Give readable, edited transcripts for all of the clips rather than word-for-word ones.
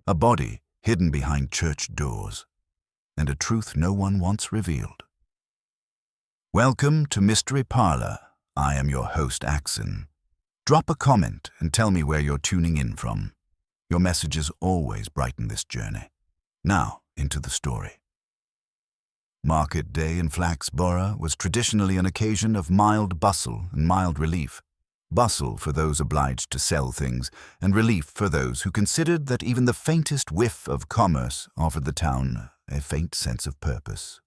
a body hidden behind church doors, and a truth no one wants revealed. Welcome to Mystery Parlour. I am your host, Axen. Drop a comment and tell me where you're tuning in from. Your messages always brighten this journey. Now, into the story. Market day in Flaxborough was traditionally an occasion of mild bustle and mild relief. Bustle for those obliged to sell things, and relief for those who considered that even the faintest whiff of commerce offered the town a faint sense of purpose.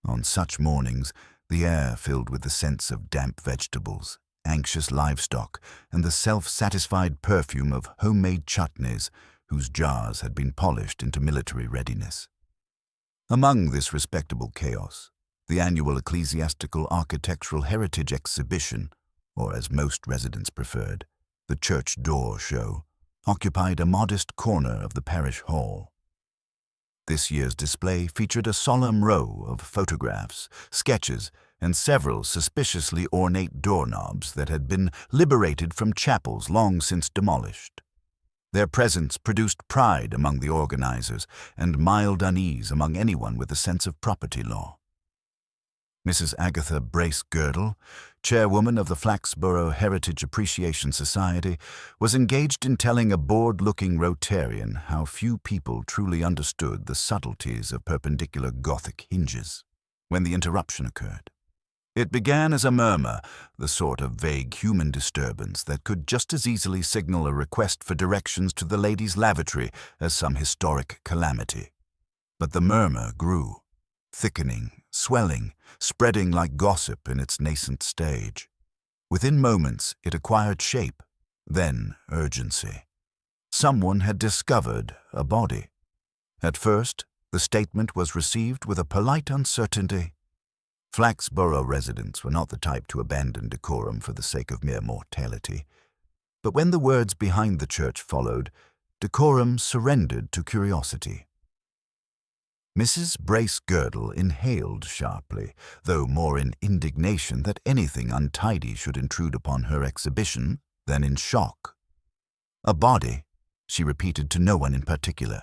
On such mornings, the air filled with the scents of damp vegetables, anxious livestock, and the self-satisfied perfume of homemade chutneys whose jars had been polished into military readiness. Among this respectable chaos, the annual Ecclesiastical Architectural Heritage Exhibition, or as most residents preferred, the Church Door Show, occupied a modest corner of the parish hall. This year's display featured a solemn row of photographs, sketches, and several suspiciously ornate doorknobs that had been liberated from chapels long since demolished. Their presence produced pride among the organizers and mild unease among anyone with a sense of property law. Mrs. Agatha Brace-Girdle, chairwoman of the Flaxborough Heritage Appreciation Society, was engaged in telling a bored-looking Rotarian how few people truly understood the subtleties of perpendicular Gothic hinges when the interruption occurred. It began as a murmur, the sort of vague human disturbance that could just as easily signal a request for directions to the ladies' lavatory as some historic calamity. But the murmur grew, thickening, swelling, spreading like gossip in its nascent stage. Within moments, it acquired shape, then urgency. Someone had discovered a body. At first, the statement was received with a polite uncertainty. Flaxborough residents were not the type to abandon decorum for the sake of mere mortality. But when the words behind the church followed, decorum surrendered to curiosity. Mrs. Brace-Girdle inhaled sharply, though more in indignation that anything untidy should intrude upon her exhibition than in shock. "A body," she repeated to no one in particular,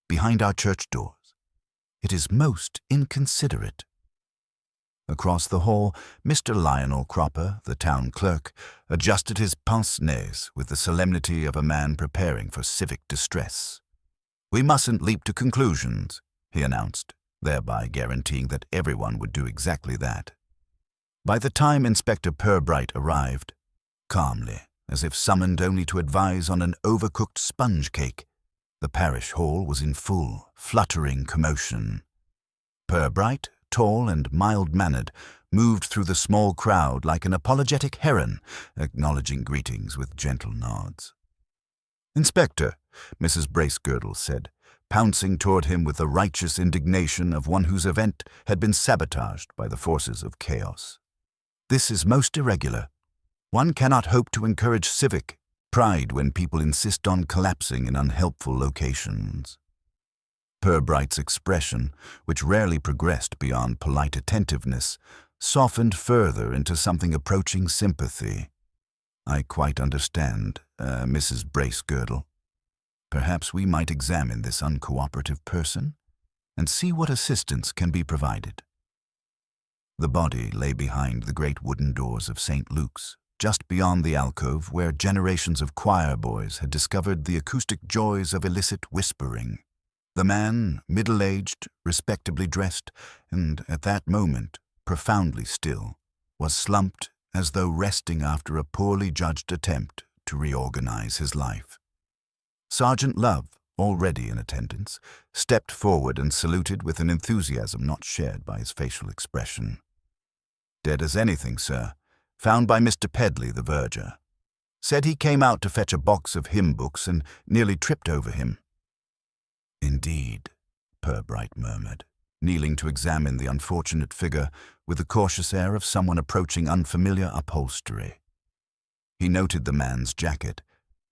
"behind our church doors. It is most inconsiderate." Across the hall, Mr. Lionel Cropper, the town clerk, adjusted his pince-nez with the solemnity of a man preparing for civic distress. "We mustn't leap to conclusions," he announced, thereby guaranteeing that everyone would do exactly that. By the time Inspector Purbright arrived, calmly, as if summoned only to advise on an overcooked sponge cake, the parish hall was in full, fluttering commotion. Purbright, tall and mild-mannered, moved through the small crowd like an apologetic heron, acknowledging greetings with gentle nods. "Inspector," Mrs. Brace-Girdle said, pouncing toward him with the righteous indignation of one whose event had been sabotaged by the forces of chaos. "This is most irregular. One cannot hope to encourage civic pride when people insist on collapsing in unhelpful locations." Purbright's expression, which rarely progressed beyond polite attentiveness, softened further into something approaching sympathy. "I quite understand, Mrs. Brace-Girdle. Perhaps we might examine this uncooperative person and see what assistance can be provided." The body lay behind the great wooden doors of St. Luke's, just beyond the alcove where generations of choir boys had discovered the acoustic joys of illicit whispering. The man, middle-aged, respectably dressed, and at that moment profoundly still, was slumped as though resting after a poorly judged attempt to reorganize his life. Sergeant Love, already in attendance, stepped forward and saluted with an enthusiasm not shared by his facial expression. "Dead as anything, sir. Found by Mr. Pedley, the verger. Said he came out to fetch a box of hymn books and nearly tripped over him." "Indeed," Purbright murmured, kneeling to examine the unfortunate figure with the cautious air of someone approaching unfamiliar upholstery. He noted the man's jacket,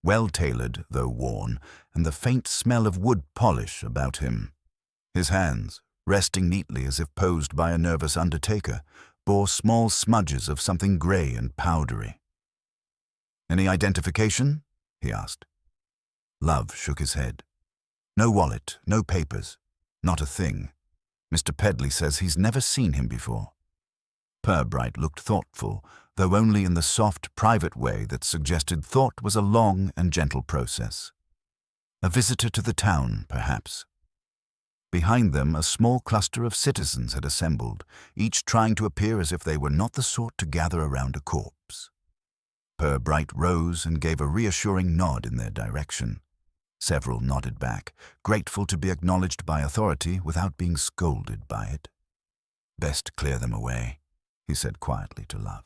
well-tailored though worn, and the faint smell of wood polish about him. His hands, resting neatly as if posed by a nervous undertaker, bore small smudges of something grey and powdery. "Any identification?" he asked. Love shook his head. No wallet, no papers, not a thing. Mr. Pedley says he's never seen him before. Purbright looked thoughtful, though only in the soft, private way that suggested thought was a long and gentle process. A visitor to the town, perhaps. Behind them, a small cluster of citizens had assembled, each trying to appear as if they were not the sort to gather around a corpse. Purbright rose and gave a reassuring nod in their direction. Several nodded back, grateful to be acknowledged by authority without being scolded by it. "Best clear them away," he said quietly to Love.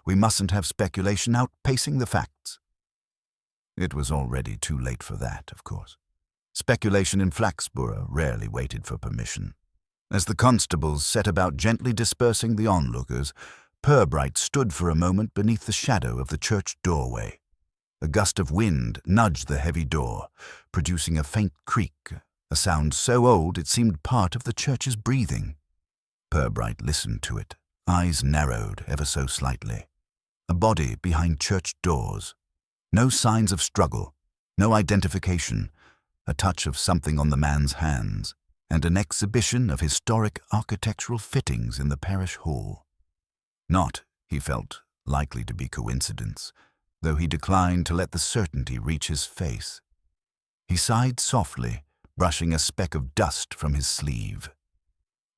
"We mustn't have speculation outpacing the facts." It was already too late for that, of course. Speculation in Flaxborough rarely waited for permission. As the constables set about gently dispersing the onlookers, Purbright stood for a moment beneath the shadow of the church doorway. A gust of wind nudged the heavy door, producing a faint creak, a sound so old it seemed part of the church's breathing. Purbright listened to it, eyes narrowed ever so slightly. A body behind church doors. No signs of struggle, no identification, a touch of something on the man's hands, and an exhibition of historic architectural fittings in the parish hall. Not, he felt, likely to be coincidence, though he declined to let the certainty reach his face. He sighed softly, brushing a speck of dust from his sleeve.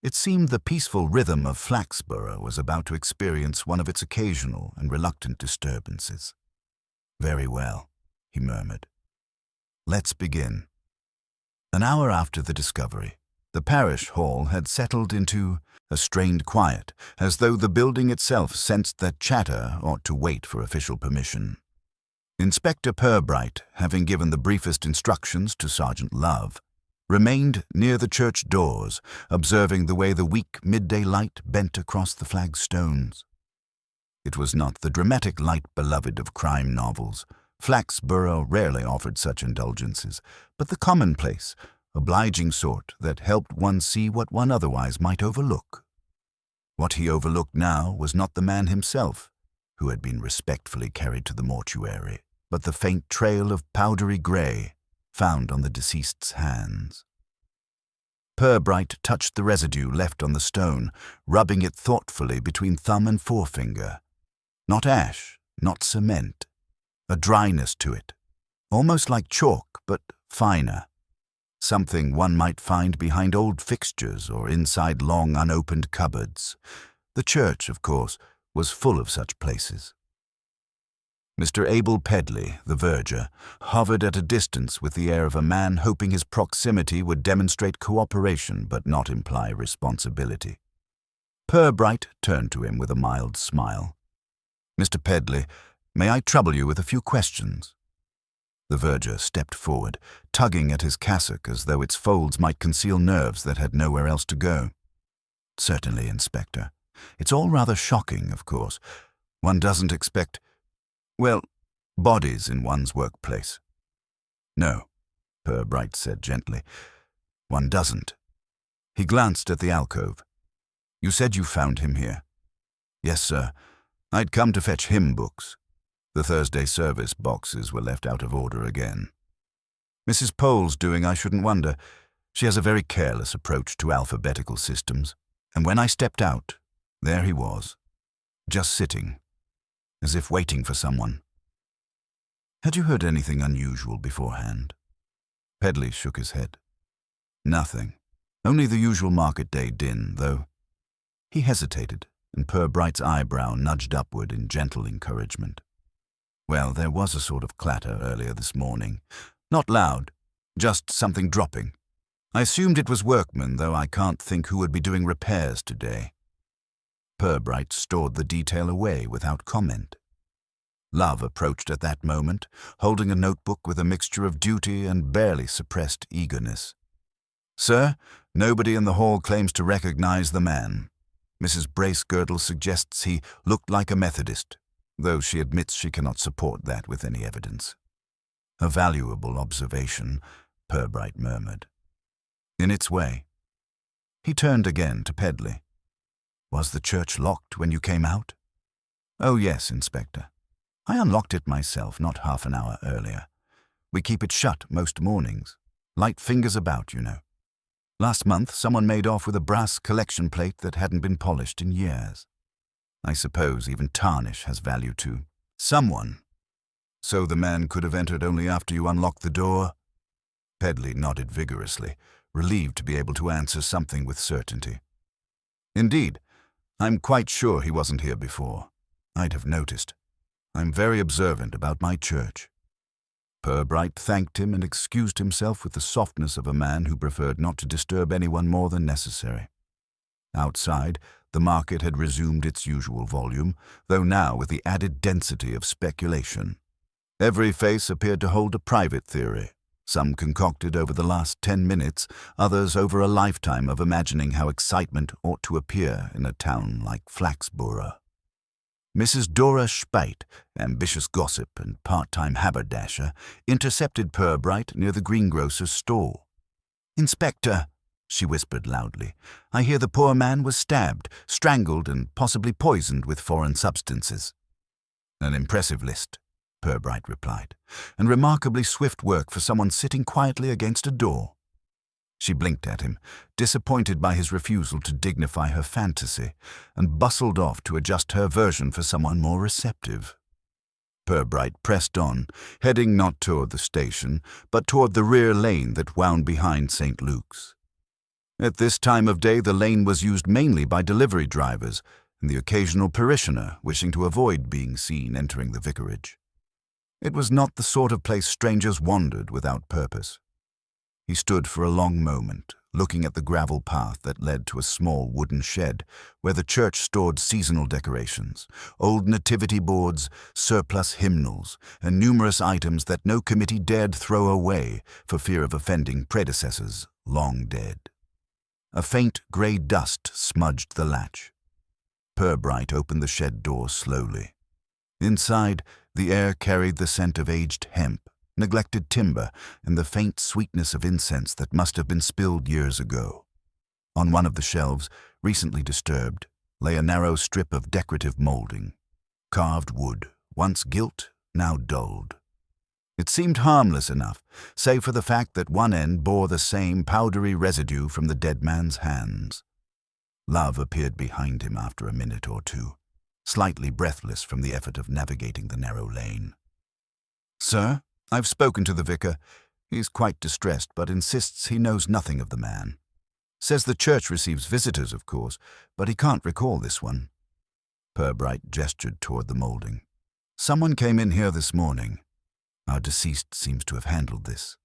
It seemed the peaceful rhythm of Flaxborough was about to experience one of its occasional and reluctant disturbances. "Very well," he murmured. "Let's begin." An hour after the discovery, the parish hall had settled into a strained quiet, as though the building itself sensed that chatter ought to wait for official permission. Inspector Purbright, having given the briefest instructions to Sergeant Love, remained near the church doors, observing the way the weak midday light bent across the flagstones. It was not the dramatic light beloved of crime novels. Flaxborough rarely offered such indulgences, but the commonplace, obliging sort that helped one see what one otherwise might overlook. What he overlooked now was not the man himself, who had been respectfully carried to the mortuary, but the faint trail of powdery grey found on the deceased's hands. Purbright touched the residue left on the stone, rubbing it thoughtfully between thumb and forefinger. Not ash, not cement. A dryness to it, almost like chalk, but finer. Something one might find behind old fixtures or inside long unopened cupboards. The church, of course, was full of such places. Mr. Abel Pedley, the verger, hovered at a distance with the air of a man hoping his proximity would demonstrate cooperation but not imply responsibility. Purbright turned to him with a mild smile. "Mr. Pedley, may I trouble you with a few questions?" The verger stepped forward, tugging at his cassock as though its folds might conceal nerves that had nowhere else to go. "Certainly, Inspector. It's all rather shocking, of course. One doesn't expect, well, bodies in one's workplace." "No," Purbright said gently. "One doesn't." He glanced at the alcove. "You said you found him here." "Yes, sir. I'd come to fetch hymn books. The Thursday service boxes were left out of order again. Mrs. Pole's doing, I shouldn't wonder. She has a very careless approach to alphabetical systems. And when I stepped out, there he was, just sitting, as if waiting for someone." "Had you heard anything unusual beforehand?" Pedley shook his head. "Nothing. Only the usual market day din, though." He hesitated, and Purbright's eyebrow nudged upward in gentle encouragement. "Well, there was a sort of clatter earlier this morning. Not loud, just something dropping. I assumed it was workmen, though I can't think who would be doing repairs today." Purbright stored the detail away without comment. Love approached at that moment, holding a notebook with a mixture of duty and barely suppressed eagerness. "Sir, nobody in the hall claims to recognize the man. Mrs. Bracegirdle suggests he looked like a Methodist, though she admits she cannot support that with any evidence." "A valuable observation," Purbright murmured. "In its way." He turned again to Pedley. "Was the church locked when you came out?" "Oh, yes, Inspector. I unlocked it myself not half an hour earlier. We keep it shut most mornings. Light fingers about, you know. Last month, someone made off with a brass collection plate that hadn't been polished in years. I suppose even tarnish has value too. Someone. So the man could have entered only after you unlocked the door? Pedley nodded vigorously, relieved to be able to answer something with certainty. Indeed, I'm quite sure he wasn't here before. I'd have noticed. I'm very observant about my church. Purbright thanked him and excused himself with the softness of a man who preferred not to disturb anyone more than necessary. Outside, the market had resumed its usual volume, though now with the added density of speculation. Every face appeared to hold a private theory, some concocted over the last 10 minutes, others over a lifetime of imagining how excitement ought to appear in a town like Flaxborough. Mrs. Dora Speight, ambitious gossip and part-time haberdasher, intercepted Purbright near the greengrocer's stall. "Inspector," she whispered loudly, "I hear the poor man was stabbed, strangled, and possibly poisoned with foreign substances." "An impressive list," Purbright replied, "and remarkably swift work for someone sitting quietly against a door." She blinked at him, disappointed by his refusal to dignify her fantasy, and bustled off to adjust her version for someone more receptive. Purbright pressed on, heading not toward the station, but toward the rear lane that wound behind St. Luke's. At this time of day the lane was used mainly by delivery drivers and the occasional parishioner wishing to avoid being seen entering the vicarage. It was not the sort of place strangers wandered without purpose. He stood for a long moment, looking at the gravel path that led to a small wooden shed where the church stored seasonal decorations, old nativity boards, surplus hymnals, and numerous items that no committee dared throw away for fear of offending predecessors long dead. A faint grey dust smudged the latch. Purbright opened the shed door slowly. Inside, the air carried the scent of aged hemp, neglected timber, and the faint sweetness of incense that must have been spilled years ago. On one of the shelves, recently disturbed, lay a narrow strip of decorative molding. Carved wood, once gilt, now dulled. It seemed harmless enough, save for the fact that one end bore the same powdery residue from the dead man's hands. Love appeared behind him after a minute or two, slightly breathless from the effort of navigating the narrow lane. "Sir, I've spoken to the vicar. He's quite distressed, but insists he knows nothing of the man. Says the church receives visitors, of course, but he can't recall this one." Purbright gestured toward the molding. "Someone came in here this morning. Our deceased seems to have handled this."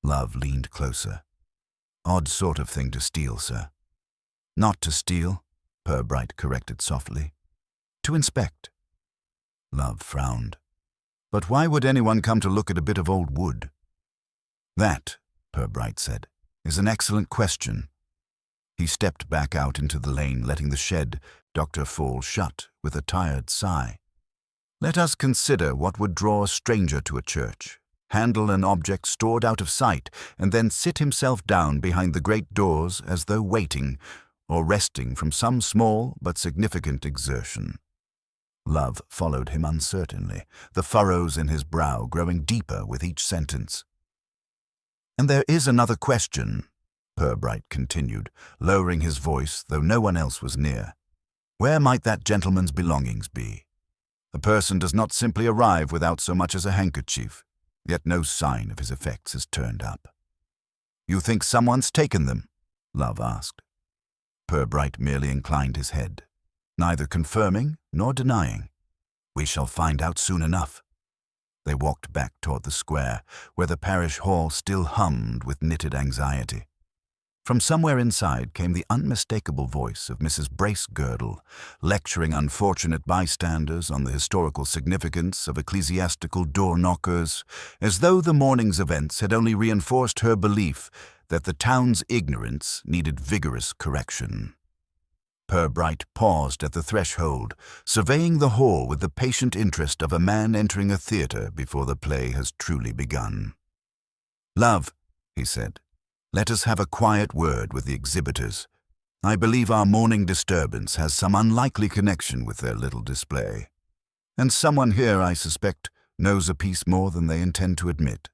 Love leaned closer. "Odd sort of thing to steal, sir." "Not to steal," Purbright corrected softly. "To inspect." Love frowned. "But why would anyone come to look at a bit of old wood?" "That," Purbright said, "is an excellent question." He stepped back out into the lane, letting the shed Dr. fall shut with a tired sigh. "Let us consider what would draw a stranger to a church, handle an object stored out of sight, and then sit himself down behind the great doors as though waiting or resting from some small but significant exertion." Love followed him uncertainly, the furrows in his brow growing deeper with each sentence. "And there is another question," Purbright continued, lowering his voice, though no one else was near. "Where might that gentleman's belongings be? A person does not simply arrive without so much as a handkerchief, yet no sign of his effects has turned up." "You think someone's taken them?" Love asked. Purbright merely inclined his head, neither confirming nor denying. "We shall find out soon enough." They walked back toward the square, where the parish hall still hummed with knitted anxiety. From somewhere inside came the unmistakable voice of Mrs. Bracegirdle, lecturing unfortunate bystanders on the historical significance of ecclesiastical door-knockers, as though the morning's events had only reinforced her belief that the town's ignorance needed vigorous correction. Purbright paused at the threshold, surveying the hall with the patient interest of a man entering a theatre before the play has truly begun. "Love," he said, "let us have a quiet word with the exhibitors. I believe our morning disturbance has some unlikely connection with their little display. And someone here, I suspect, knows a piece more than they intend to admit."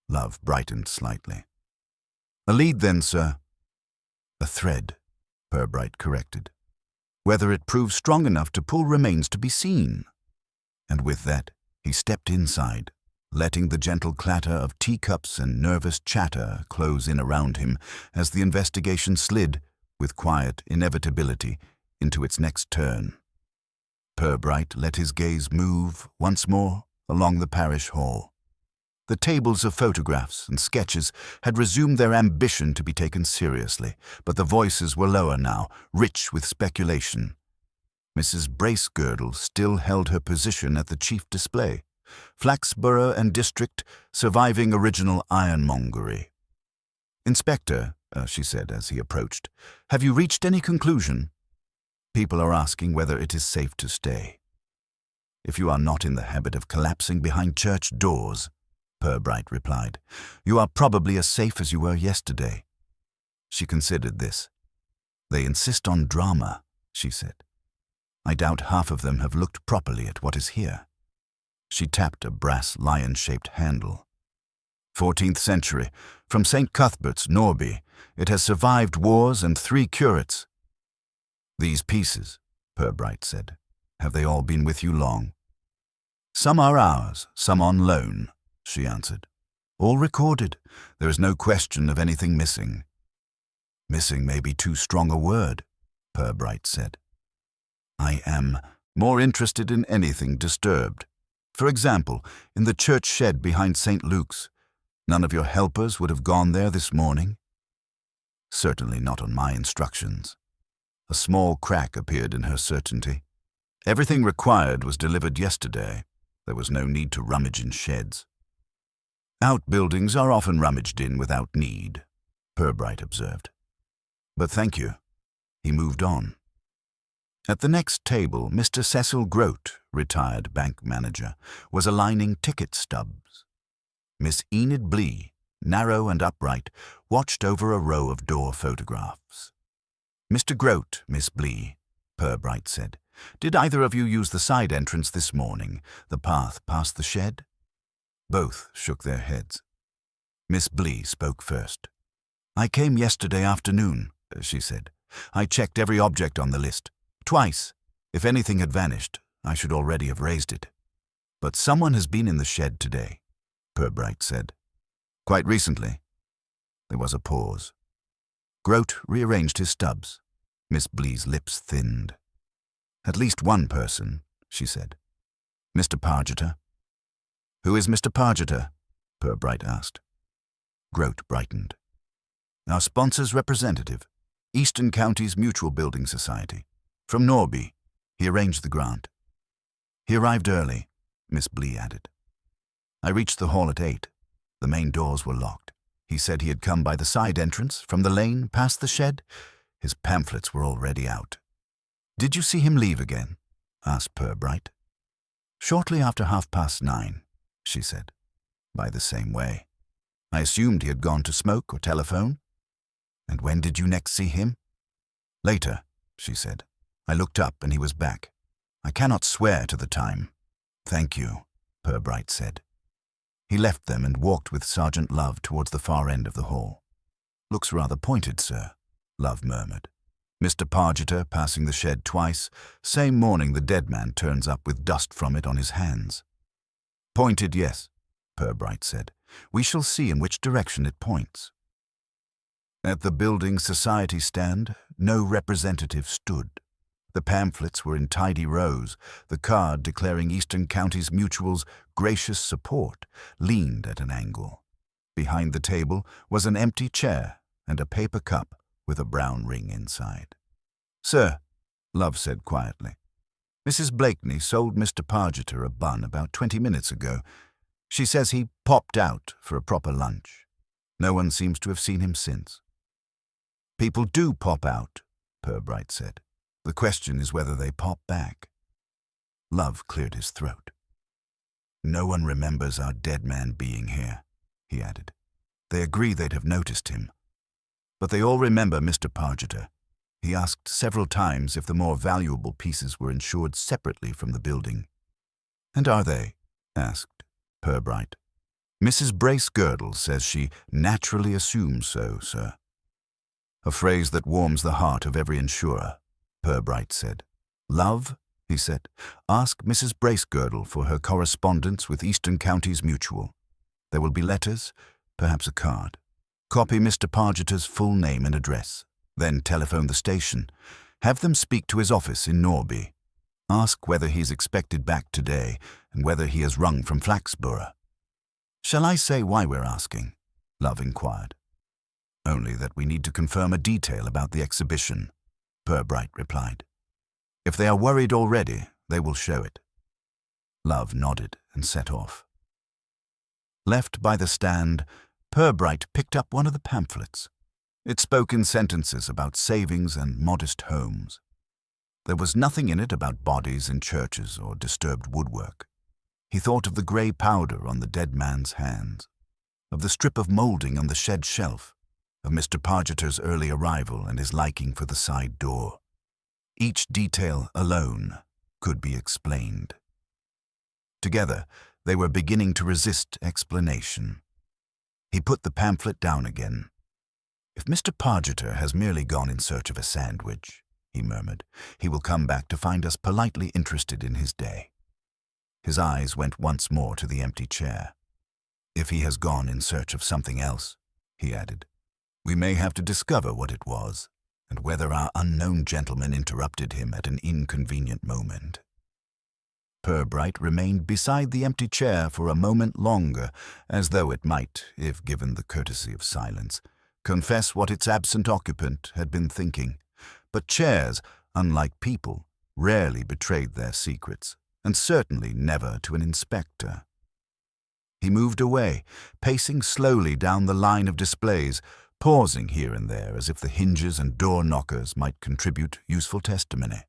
Love brightened slightly. A lead then, sir. A thread, Purbright corrected. Whether it proves strong enough to pull remains to be seen. And with that, he stepped inside, letting the gentle clatter of teacups and nervous chatter close in around him as the investigation slid, with quiet inevitability, into its next turn. Purbright let his gaze move once more along the parish hall. The tables of photographs and sketches had resumed their ambition to be taken seriously, but the voices were lower now, rich with speculation. Mrs. Bracegirdle still held her position at the chief display, Flaxborough and district surviving original ironmongery. "Inspector," she said as he approached, "have you reached any conclusion? People are asking whether it is safe to stay." "If you are not in the habit of collapsing behind church doors," Purbright replied, "you are probably as safe as you were yesterday." She considered this. "They insist on drama," she said. "I doubt half of them have looked properly at what is here." She tapped a brass lion-shaped handle. 14th century, from St. Cuthbert's, Norby. It has survived wars and 3 curates. "These pieces," Purbright said, "have they all been with you long?" "Some are ours, some on loan," she answered. "All recorded. There is no question of anything missing." "Missing may be too strong a word," Purbright said. "I am more interested in anything disturbed. For example, in the church shed behind St. Luke's. None of your helpers would have gone there this morning?" "Certainly not on my instructions." A small crack appeared in her certainty. "Everything required was delivered yesterday. There was no need to rummage in sheds." "Outbuildings are often rummaged in without need," Purbright observed. "But thank you." He moved on. At the next table, Mr. Cecil Grote, retired bank manager, was aligning ticket stubs. Miss Enid Blee, narrow and upright, watched over a row of door photographs. "Mr. Grote, Miss Blee," Purbright said, "did either of you use the side entrance this morning, the path past the shed?" Both shook their heads. Miss Blee spoke first. "I came yesterday afternoon," she said. "I checked every object on the list. Twice. If anything had vanished, I should already have raised it. But someone has been in the shed today," Purbright said. "Quite recently." There was a pause. Grote rearranged his stubs. Miss Blee's lips thinned. "At least one person," she said. "Mr. Pargeter." "Who is Mr. Pargeter?" Purbright asked. Grote brightened. "Our sponsor's representative, Eastern Counties Mutual Building Society. From Norby. He arranged the grant." "He arrived early," Miss Blee added. "I reached the hall at 8. The main doors were locked. He said he had come by the side entrance, from the lane, past the shed. His pamphlets were already out." "Did you see him leave again?" asked Purbright. "Shortly after 9:30, she said. "By the same way. I assumed he had gone to smoke or telephone." "And when did you next see him?" "Later," she said. "I looked up and he was back. I cannot swear to the time." "Thank you," Purbright said. He left them and walked with Sergeant Love towards the far end of the hall. "Looks rather pointed, sir," Love murmured. "Mr. Pargeter passing the shed twice. Same morning the dead man turns up with dust from it on his hands." "Pointed, yes," Purbright said. "We shall see in which direction it points." At the building society stand, no representative stood. The pamphlets were in tidy rows. The card declaring Eastern Counties Mutual's gracious support leaned at an angle. Behind the table was an empty chair and a paper cup with a brown ring inside. "Sir," Love said quietly, "Mrs. Blakeney sold Mr. Pargeter a bun about 20 minutes ago. She says he popped out for a proper lunch. No one seems to have seen him since." "People do pop out," Purbright said. "The question is whether they pop back." Love cleared his throat. "No one remembers our dead man being here," he added. "They agree they'd have noticed him. But they all remember Mr. Pargeter. He asked several times if the more valuable pieces were insured separately from the building." "And are they?" asked Purbright. Mrs. Bracegirdle says she naturally assumes so, sir. A phrase that warms the heart of every insurer, Purbright said. Love, he said, ask Mrs. Bracegirdle for her correspondence with Eastern Counties Mutual. There will be letters, perhaps a card. Copy Mr. Pargeter's full name and address. Then telephone the station. Have them speak to his office in Norby. Ask whether he is expected back today and whether he has rung from Flaxborough. Shall I say why we're asking? Love inquired. Only that we need to confirm a detail about the exhibition, Purbright replied. If they are worried already, they will show it. Love nodded and set off. Left by the stand, Purbright picked up one of the pamphlets. It spoke in sentences about savings and modest homes. There was nothing in it about bodies in churches or disturbed woodwork. He thought of the grey powder on the dead man's hands, of the strip of moulding on the shed shelf, of Mr. Pargeter's early arrival and his liking for the side door. Each detail alone could be explained. Together, they were beginning to resist explanation. He put the pamphlet down again. If Mr. Pargeter has merely gone in search of a sandwich, he murmured, he will come back to find us politely interested in his day. His eyes went once more to the empty chair. If he has gone in search of something else, he added, we may have to discover what it was, and whether our unknown gentleman interrupted him at an inconvenient moment. Purbright remained beside the empty chair for a moment longer, as though it might, if given the courtesy of silence, confess what its absent occupant had been thinking. But chairs, unlike people, rarely betrayed their secrets, and certainly never to an inspector. He moved away, pacing slowly down the line of displays, pausing here and there as if the hinges and door knockers might contribute useful testimony.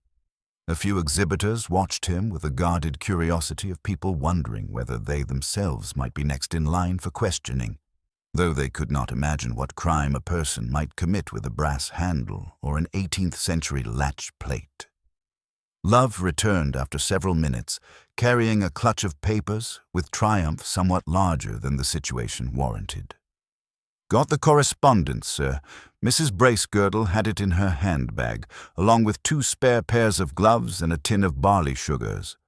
A few exhibitors watched him with the guarded curiosity of people wondering whether they themselves might be next in line for questioning, though they could not imagine what crime a person might commit with a brass handle or an 18th-century latch plate. Love returned after several minutes, carrying a clutch of papers with triumph somewhat larger than the situation warranted. Got the correspondence, sir. Mrs. Bracegirdle had it in her handbag, along with 2 spare pairs of gloves and a tin of barley sugars.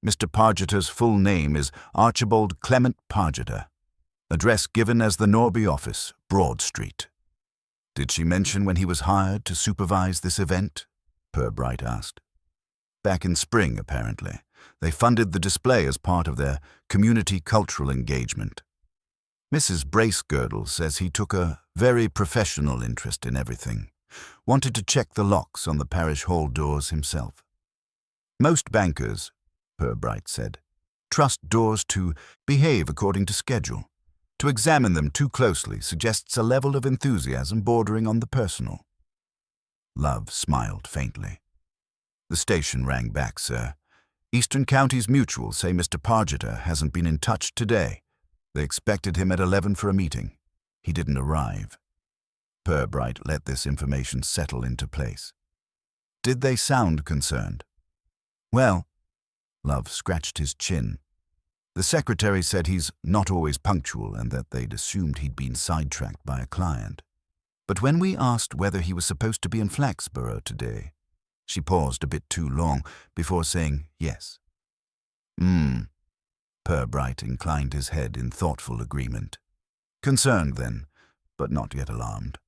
Mr. Pargeter's full name is Archibald Clement Pargeter. Address given as the Norby office, Broad Street. Did she mention when he was hired to supervise this event? Purbright asked. Back in spring, apparently. They funded the display as part of their community cultural engagement. Mrs. Bracegirdle says he took a very professional interest in everything, wanted to check the locks on the parish hall doors himself. Most bankers, Purbright said, trust doors to behave according to schedule. To examine them too closely suggests a level of enthusiasm bordering on the personal. Love smiled faintly. The station rang back, sir. Eastern Counties Mutual say Mr. Pargeter hasn't been in touch today. They expected him at 11 for a meeting. He didn't arrive. Purbright let this information settle into place. Did they sound concerned? Well, Love scratched his chin. The secretary said he's not always punctual and that they'd assumed he'd been sidetracked by a client. But when we asked whether he was supposed to be in Flaxborough today, she paused a bit too long before saying yes. Purbright inclined his head in thoughtful agreement. Concerned then, but not yet alarmed.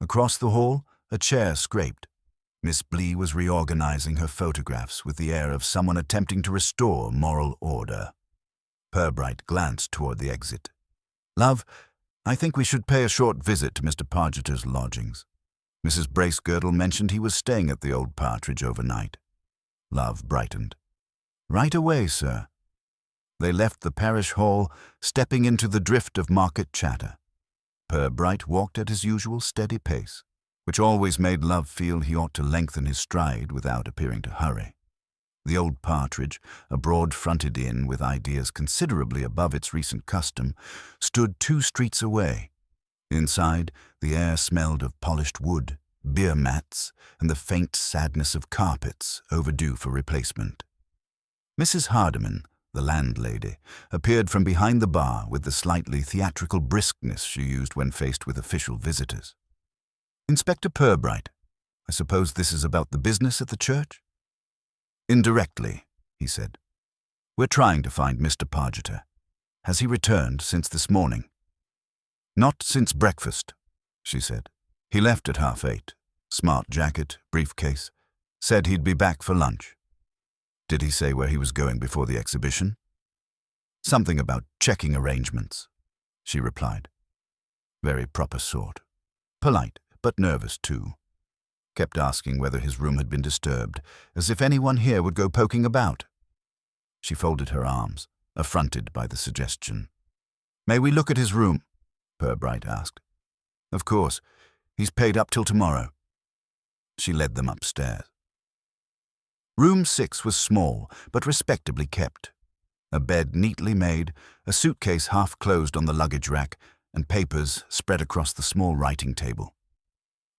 Across the hall, a chair scraped. Miss Blee was reorganizing her photographs with the air of someone attempting to restore moral order. Purbright glanced toward the exit. Love, I think we should pay a short visit to Mr. Pargeter's lodgings. Mrs. Bracegirdle mentioned he was staying at the Old Partridge overnight. Love brightened. Right away, sir. They left the parish hall, stepping into the drift of market chatter. Purbright walked at his usual steady pace, which always made Love feel he ought to lengthen his stride without appearing to hurry. The Old Partridge, a broad-fronted inn with ideas considerably above its recent custom, stood 2 streets away. Inside, the air smelled of polished wood, beer mats, and the faint sadness of carpets overdue for replacement. Mrs. Hardiman, the landlady, appeared from behind the bar with the slightly theatrical briskness she used when faced with official visitors. "Inspector Purbright, I suppose this is about the business at the church?" "Indirectly," he said. "We're trying to find Mr. Pargeter. Has he returned since this morning?" "Not since breakfast," she said. "He left at 8:30. Smart jacket, briefcase. Said he'd be back for lunch." "Did he say where he was going before the exhibition?" "Something about checking arrangements," she replied. Very proper sort. Polite, but nervous too. Kept asking whether his room had been disturbed, as if anyone here would go poking about. She folded her arms, affronted by the suggestion. "May we look at his room?" Purbright asked. "Of course. He's paid up till tomorrow." She led them upstairs. Room 6 was small, but respectably kept. A bed neatly made, a suitcase half closed on the luggage rack, and papers spread across the small writing table.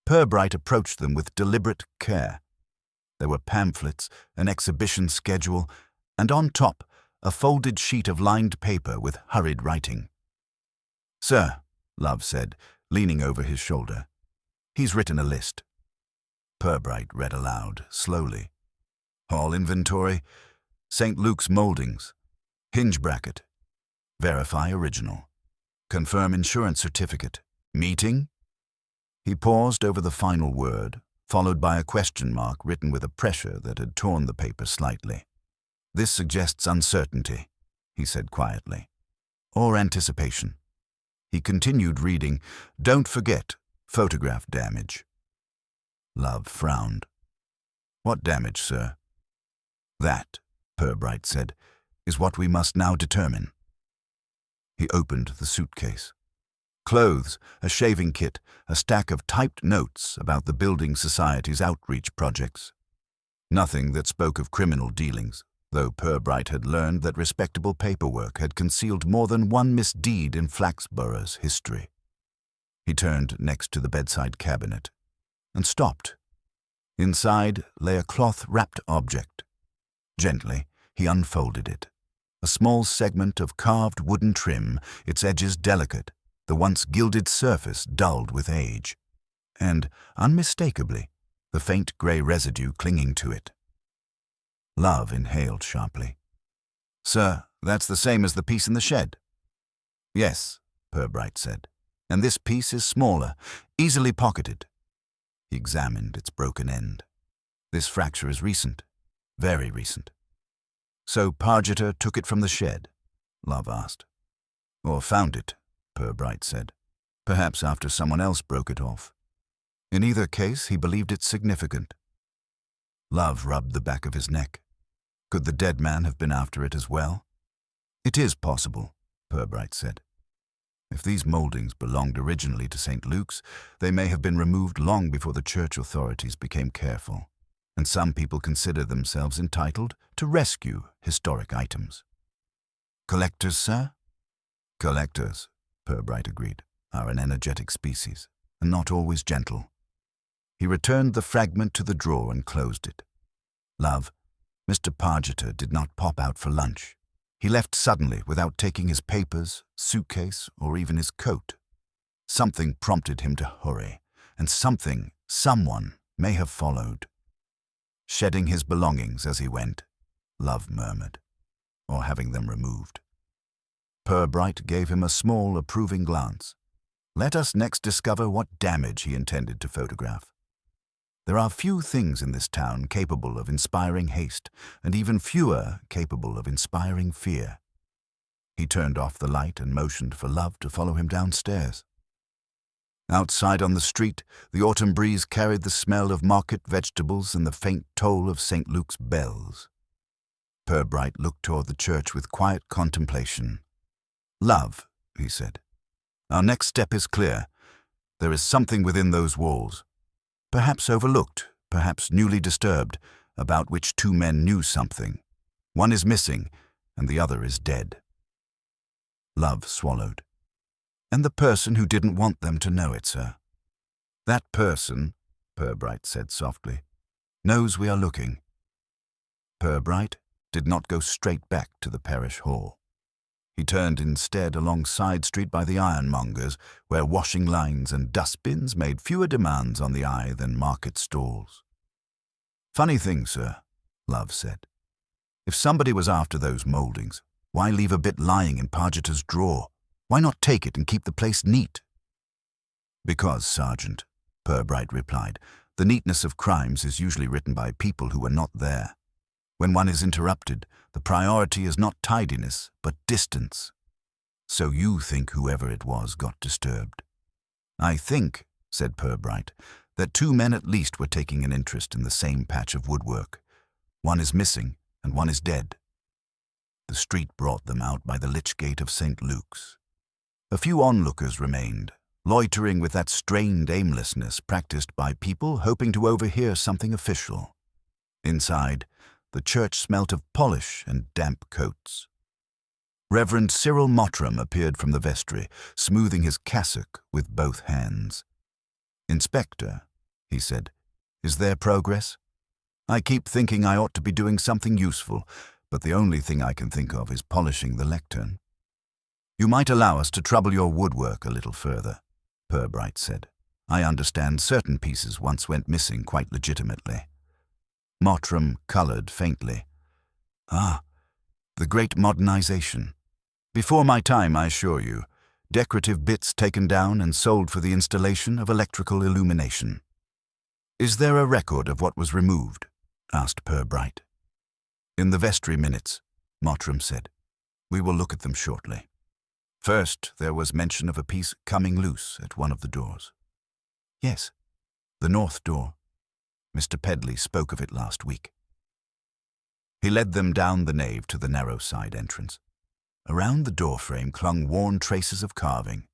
Purbright approached them with deliberate care. There were pamphlets, an exhibition schedule, and on top, a folded sheet of lined paper with hurried writing. "Sir," Love said, leaning over his shoulder. "He's written a list." Purbright read aloud, slowly. "Hall inventory, St. Luke's moldings, hinge bracket, verify original, confirm insurance certificate, meeting?" He paused over the final word, followed by a question mark written with a pressure that had torn the paper slightly. "This suggests uncertainty," he said quietly, "or anticipation." He continued reading, "Don't forget, photograph damage." Love frowned. "What damage, sir?" "That," Purbright said, "is what we must now determine." He opened the suitcase. Clothes, a shaving kit, a stack of typed notes about the Building Society's outreach projects. Nothing that spoke of criminal dealings, though Purbright had learned that respectable paperwork had concealed more than one misdeed in Flaxborough's history. He turned next to the bedside cabinet and stopped. Inside lay a cloth-wrapped object. Gently, he unfolded it. A small segment of carved wooden trim, its edges delicate, the once gilded surface dulled with age, and, unmistakably, the faint grey residue clinging to it. Love inhaled sharply. "Sir, that's the same as the piece in the shed." "Yes," Purbright said, "and this piece is smaller, easily pocketed." He examined its broken end. "This fracture is recent, very recent." "So Pargeter took it from the shed?" Love asked. "Or found it," Purbright said. "Perhaps after someone else broke it off. In either case, he believed it significant." Love rubbed the back of his neck. "Could the dead man have been after it as well?" "It is possible," Purbright said. "If these mouldings belonged originally to St. Luke's, they may have been removed long before the church authorities became careful, and some people consider themselves entitled to rescue historic items." "Collectors, sir?" "Collectors," Purbright agreed, "are an energetic species, and not always gentle." He returned the fragment to the drawer and closed it. "Love, Mr. Pargeter did not pop out for lunch. He left suddenly without taking his papers, suitcase, or even his coat. Something prompted him to hurry, and someone may have followed. Shedding his belongings as he went, Love murmured, or having them removed. Purbright gave him a small, approving glance. "Let us next discover what damage he intended to photograph. There are few things in this town capable of inspiring haste, and even fewer capable of inspiring fear." He turned off the light and motioned for Love to follow him downstairs. Outside on the street, the autumn breeze carried the smell of market vegetables and the faint toll of St. Luke's bells. Purbright looked toward the church with quiet contemplation. "Love," he said, "our next step is clear. There is something within those walls, perhaps overlooked, perhaps newly disturbed, about which two men knew something. One is missing, and the other is dead." Love swallowed. "And the person who didn't want them to know it, sir?" "That person," Purbright said softly, "knows we are looking." "Purbright?" did not go straight back to the parish hall. He turned instead along side street by the ironmongers, where washing lines and dustbins made fewer demands on the eye than market stalls. "Funny thing, sir," Love said. "If somebody was after those mouldings, why leave a bit lying in Pargeter's drawer? Why not take it and keep the place neat?" "Because, Sergeant," Purbright replied, "the neatness of crimes is usually written by people who were not there. When one is interrupted, the priority is not tidiness, but distance. So you think whoever it was got disturbed." "I think," said Purbright, "that 2 men at least were taking an interest in the same patch of woodwork. One is missing, and one is dead." The street brought them out by the lich gate of St. Luke's. A few onlookers remained, loitering with that strained aimlessness practiced by people hoping to overhear something official. Inside, the church smelt of polish and damp coats. Reverend Cyril Mottram appeared from the vestry, smoothing his cassock with both hands. "Inspector," he said, "is there progress? I keep thinking I ought to be doing something useful, but the only thing I can think of is polishing the lectern." "You might allow us to trouble your woodwork a little further," Purbright said. "I understand certain pieces once went missing quite legitimately." Mottram coloured faintly. "Ah, the great modernization. Before my time, I assure you. Decorative bits taken down and sold for the installation of electrical illumination." "Is there a record of what was removed?" asked Purbright. "In the vestry minutes," Mottram said. "We will look at them shortly. First, there was mention of a piece coming loose at one of the doors." "Yes, the north door. Mr. Pedley spoke of it last week." He led them down the nave to the narrow side entrance. Around the doorframe clung worn traces of carving.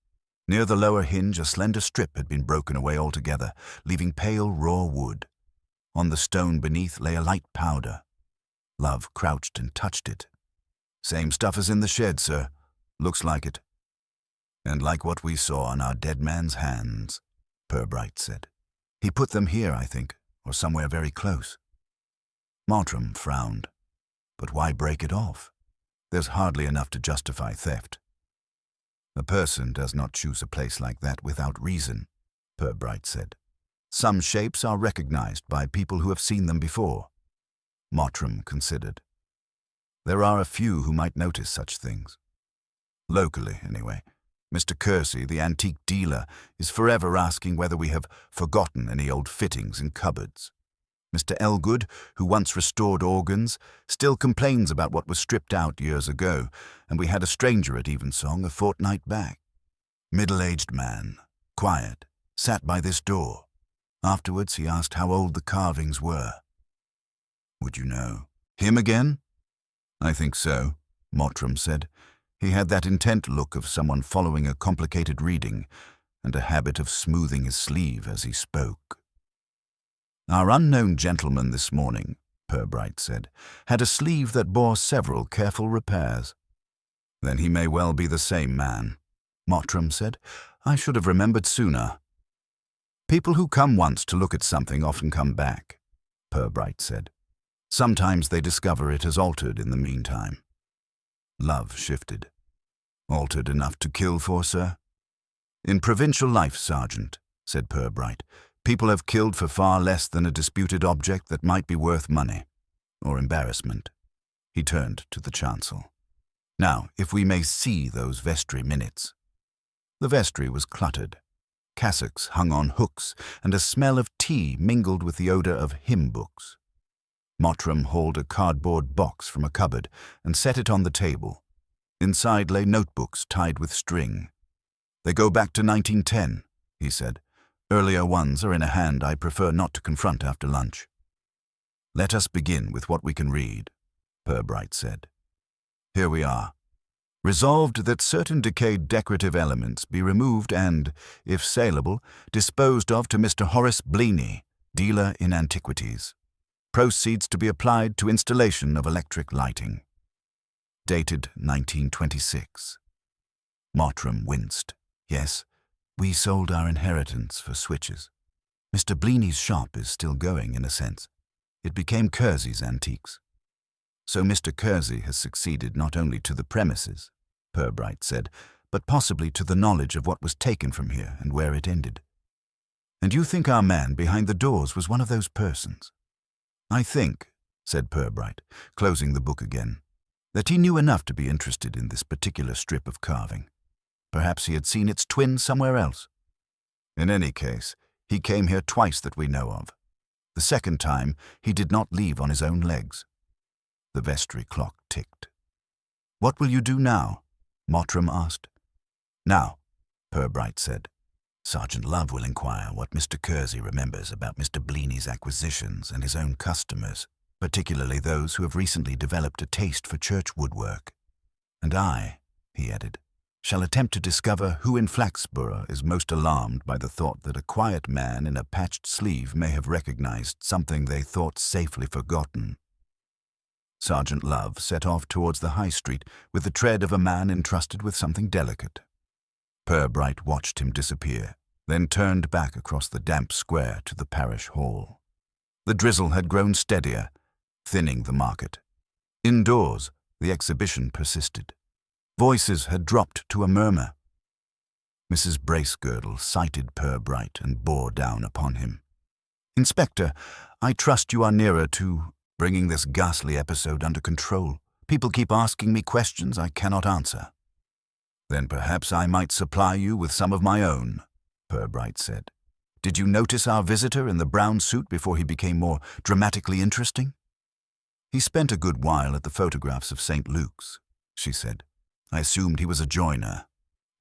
Near the lower hinge, a slender strip had been broken away altogether, leaving pale raw wood. On the stone beneath lay a light powder. Love crouched and touched it. "Same stuff as in the shed, sir. Looks like it." "And like what we saw on our dead man's hands," Purbright said. "He put them here, I think, or somewhere very close." Mottram frowned. "But why break it off? There's hardly enough to justify theft." "A person does not choose a place like that without reason," Purbright said. "Some shapes are recognized by people who have seen them before." Mottram considered. "There are a few who might notice such things. Locally, anyway. Mr. Kersey, the antique dealer, is forever asking whether we have forgotten any old fittings in cupboards. Mr. Elgood, who once restored organs, still complains about what was stripped out years ago, and we had a stranger at Evensong a fortnight back. Middle-aged man, quiet, sat by this door. Afterwards he asked how old the carvings were." "Would you know? Him again?" "I think so," Mottram said. He had that intent look of someone following a complicated reading, and a habit of smoothing his sleeve as he spoke. "Our unknown gentleman this morning," Purbright said, "had a sleeve that bore several careful repairs." "Then he may well be the same man," Mottram said. "I should have remembered sooner." "People who come once to look at something often come back," Purbright said. "Sometimes they discover it has altered in the meantime." Love shifted. "Altered enough to kill for, sir?" "In provincial life, Sergeant," said Purbright, "people have killed for far less than a disputed object that might be worth money, or embarrassment." He turned to the chancel. "Now, if we may see those vestry minutes." The vestry was cluttered. Cassocks hung on hooks, and a smell of tea mingled with the odour of hymn books. Mottram hauled a cardboard box from a cupboard and set it on the table. Inside lay notebooks tied with string. "They go back to 1910, he said. "Earlier ones are in a hand I prefer not to confront after lunch." "Let us begin with what we can read," Purbright said. "Here we are. Resolved that certain decayed decorative elements be removed and, if saleable, disposed of to Mr. Horace Bleaney, dealer in antiquities. Proceeds to be applied to installation of electric lighting. Dated 1926. Mottram winced. "Yes, we sold our inheritance for switches. Mr. Bleaney's shop is still going, in a sense. It became Kersey's Antiques." So Mr. Kersey has succeeded not only to the premises, Purbright said, but possibly to the knowledge of what was taken from here and where it ended. And you think our man behind the doors was one of those persons? I think, said Purbright, closing the book again, that he knew enough to be interested in this particular strip of carving. Perhaps he had seen its twin somewhere else. In any case, he came here twice that we know of. The second time, he did not leave on his own legs. The vestry clock ticked. What will you do now? Mottram asked. Now, Purbright said, Sergeant Love will inquire what Mr. Kersey remembers about Mr. Bleeny's acquisitions and his own customers, particularly those who have recently developed a taste for church woodwork. And I, he added, shall attempt to discover who in Flaxborough is most alarmed by the thought that a quiet man in a patched sleeve may have recognized something they thought safely forgotten. Sergeant Love set off towards the high street with the tread of a man entrusted with something delicate. Purbright watched him disappear, then turned back across the damp square to the parish hall. The drizzle had grown steadier, thinning the market. Indoors, the exhibition persisted. Voices had dropped to a murmur. Mrs. Bracegirdle sighted Purbright and bore down upon him. Inspector, I trust you are nearer to bringing this ghastly episode under control. People keep asking me questions I cannot answer. Then perhaps I might supply you with some of my own, Purbright said. Did you notice our visitor in the brown suit before he became more dramatically interesting? He spent a good while at the photographs of St. Luke's, she said. I assumed he was a joiner.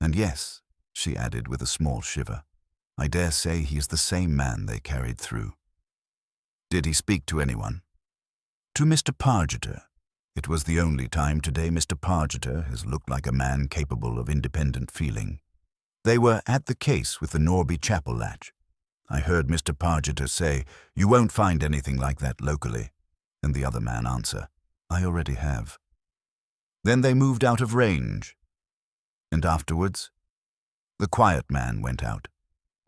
And yes, she added with a small shiver, I dare say he is the same man they carried through. Did he speak to anyone? To Mr. Pargeter. It was the only time today Mr. Pargeter has looked like a man capable of independent feeling. They were at the case with the Norby Chapel latch. I heard Mr. Pargeter say, you won't find anything like that locally. And the other man answer, I already have. Then they moved out of range. And afterwards? The quiet man went out.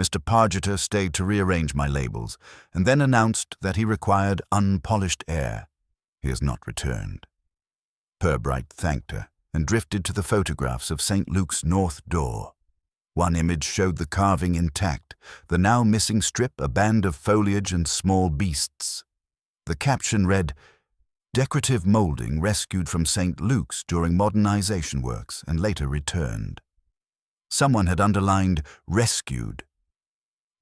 Mr. Pargeter stayed to rearrange my labels, and then announced that he required unpolished air. He has not returned. Purbright thanked her and drifted to the photographs of St. Luke's north door. One image showed the carving intact, the now missing strip a band of foliage and small beasts. The caption read, Decorative moulding rescued from St. Luke's during modernization works and later returned. Someone had underlined rescued.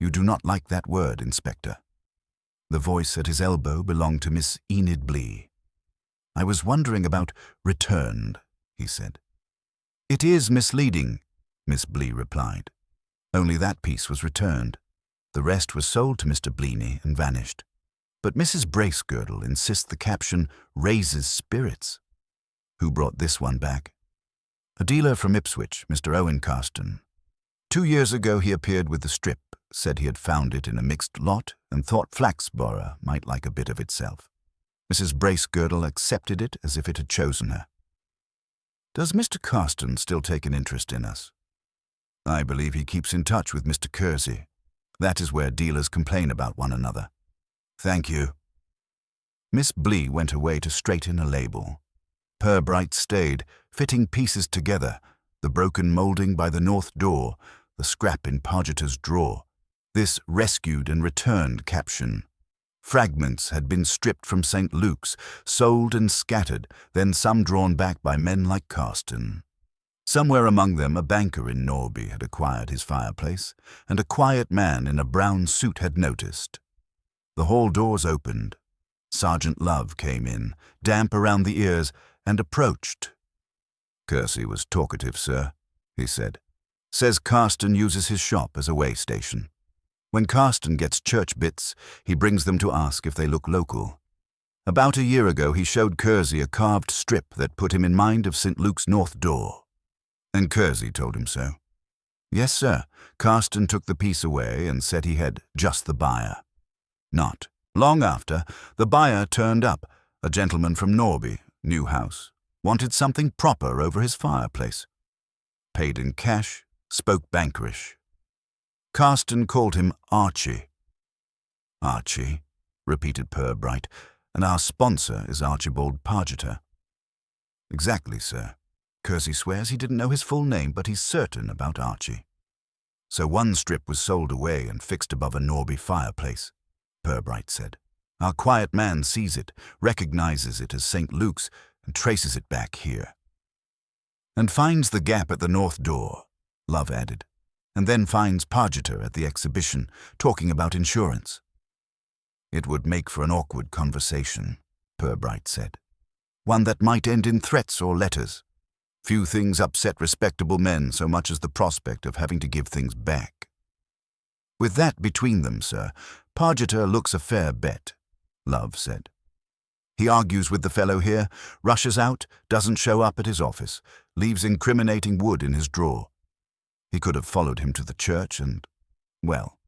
You do not like that word, Inspector. The voice at his elbow belonged to Miss Enid Blee. I was wondering about returned, he said. It is misleading, Miss Blee replied. Only that piece was returned. The rest was sold to Mr. Bleeny and vanished. But Mrs. Bracegirdle insists the caption raises spirits. Who brought this one back? A dealer from Ipswich, Mr. Owen Carston. 2 years ago he appeared with the strip, said he had found it in a mixed lot and thought Flaxborough might like a bit of itself. Mrs. Bracegirdle accepted it as if it had chosen her. Does Mr. Carston still take an interest in us? I believe he keeps in touch with Mr. Kersey. That is where dealers complain about one another. Thank you. Miss Blee went away to straighten a label. Purbright stayed, fitting pieces together, the broken moulding by the north door, the scrap in Pargeter's drawer, this rescued and returned caption. Fragments had been stripped from St. Luke's, sold and scattered, then some drawn back by men like Carston. Somewhere among them a banker in Norby had acquired his fireplace, and a quiet man in a brown suit had noticed. The hall doors opened. Sergeant Love came in, damp around the ears, and approached. Kersey was talkative, sir, he said. Says Carston uses his shop as a way station. When Carston gets church bits, he brings them to ask if they look local. About a year ago he showed Kersey a carved strip that put him in mind of St. Luke's north door. And Kersey told him so. Yes, sir. Carston took the piece away and said he had just the buyer. Not long after, the buyer turned up, a gentleman from Norby, new house, wanted something proper over his fireplace. Paid in cash, spoke bankerish. Carston called him Archie. Archie, repeated Purbright, And our sponsor is Archibald Pargeter. Exactly, sir. Kersey swears he didn't know his full name, but he's certain about Archie. So one strip was sold away and fixed above a Norby fireplace, Purbright said. Our quiet man sees it, recognizes it as St. Luke's, and traces it back here. And finds the gap at the north door, Love added, and then finds Pargeter at the exhibition, talking about insurance. It would make for an awkward conversation, Purbright said. One that might end in threats or letters. Few things upset respectable men so much as the prospect of having to give things back. With that between them, sir, Pargeter looks a fair bet, Love said. He argues with the fellow here, rushes out, doesn't show up at his office, leaves incriminating wood in his drawer. He could have followed him to the church and, well,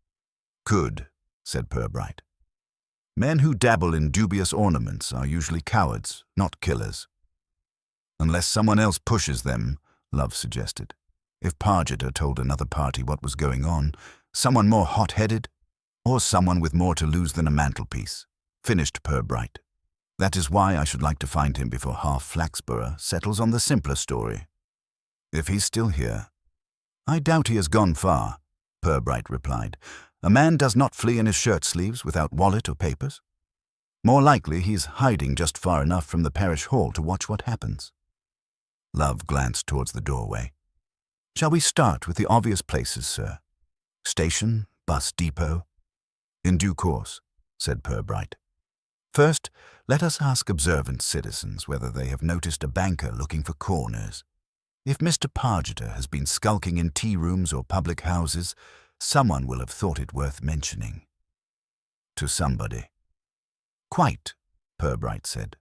could, said Purbright. Men who dabble in dubious ornaments are usually cowards, not killers. Unless someone else pushes them, Love suggested. If Pargeter told another party what was going on, someone more hot-headed, or someone with more to lose than a mantelpiece, finished Purbright. That is why I should like to find him before half Flaxborough settles on the simpler story. If he's still here. I doubt he has gone far, Purbright replied. A man does not flee in his shirt sleeves without wallet or papers. More likely he's hiding just far enough from the parish hall to watch what happens. Love glanced towards the doorway. Shall we start with the obvious places, sir? Station, bus depot? In due course, said Purbright. First, let us ask observant citizens whether they have noticed a banker looking for corners. If Mr. Pargeter has been skulking in tea rooms or public houses, someone will have thought it worth mentioning. To somebody. Quite, Purbright said.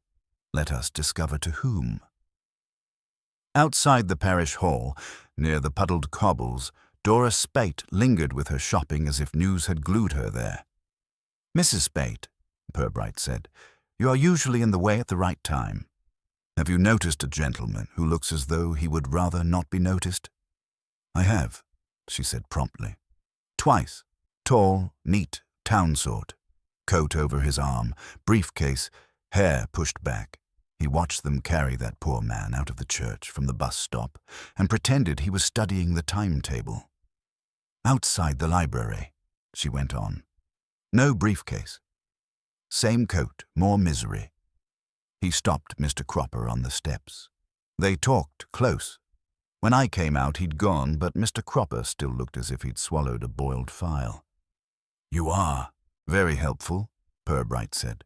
Let us discover to whom. Outside the parish hall, near the puddled cobbles, Dora Spate lingered with her shopping as if news had glued her there. Mrs. Spate, Purbright said, you are usually in the way at the right time. Have you noticed a gentleman who looks as though he would rather not be noticed? I have, she said promptly. Twice. Tall, neat, town sort. Coat over his arm, briefcase, hair pushed back. He watched them carry that poor man out of the church from the bus stop and pretended he was studying the timetable. Outside the library, she went on. No briefcase. Same coat, more misery. He stopped Mr. Cropper on the steps. They talked close. When I came out, he'd gone, but Mr. Cropper still looked as if he'd swallowed a boiled file. You are very helpful, Purbright said.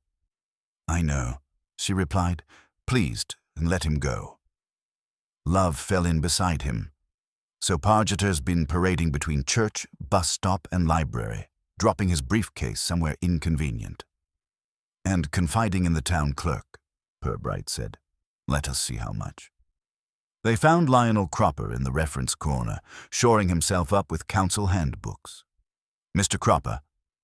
I know, she replied, pleased, and let him go. Love fell in beside him. So Pargeter's been parading between church, bus stop, and library, dropping his briefcase somewhere inconvenient. And confiding in the town clerk, Purbright said. Let us see how much. They found Lionel Cropper in the reference corner, shoring himself up with council handbooks. Mr. Cropper,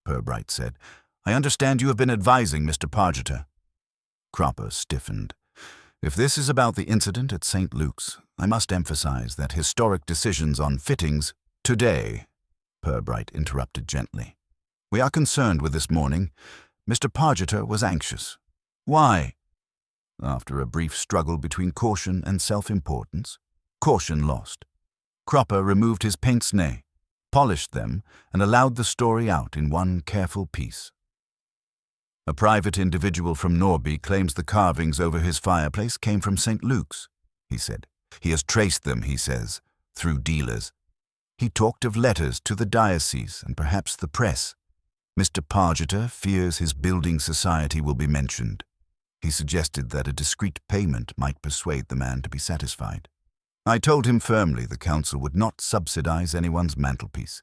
Purbright said, I understand you have been advising Mr. Pargeter. Cropper stiffened. If this is about the incident at St. Luke's, I must emphasize that historic decisions on fittings today, Purbright interrupted gently. We are concerned with this morning. Mr. Pargeter was anxious. Why? After a brief struggle between caution and self-importance, caution lost. Cropper removed his pince-nez, polished them, and allowed the story out in one careful piece. A private individual from Norby claims the carvings over his fireplace came from St. Luke's, he said. He has traced them, he says, through dealers. He talked of letters to the diocese and perhaps the press. Mr. Pargeter fears his building society will be mentioned. He suggested that a discreet payment might persuade the man to be satisfied. I told him firmly the council would not subsidize anyone's mantelpiece,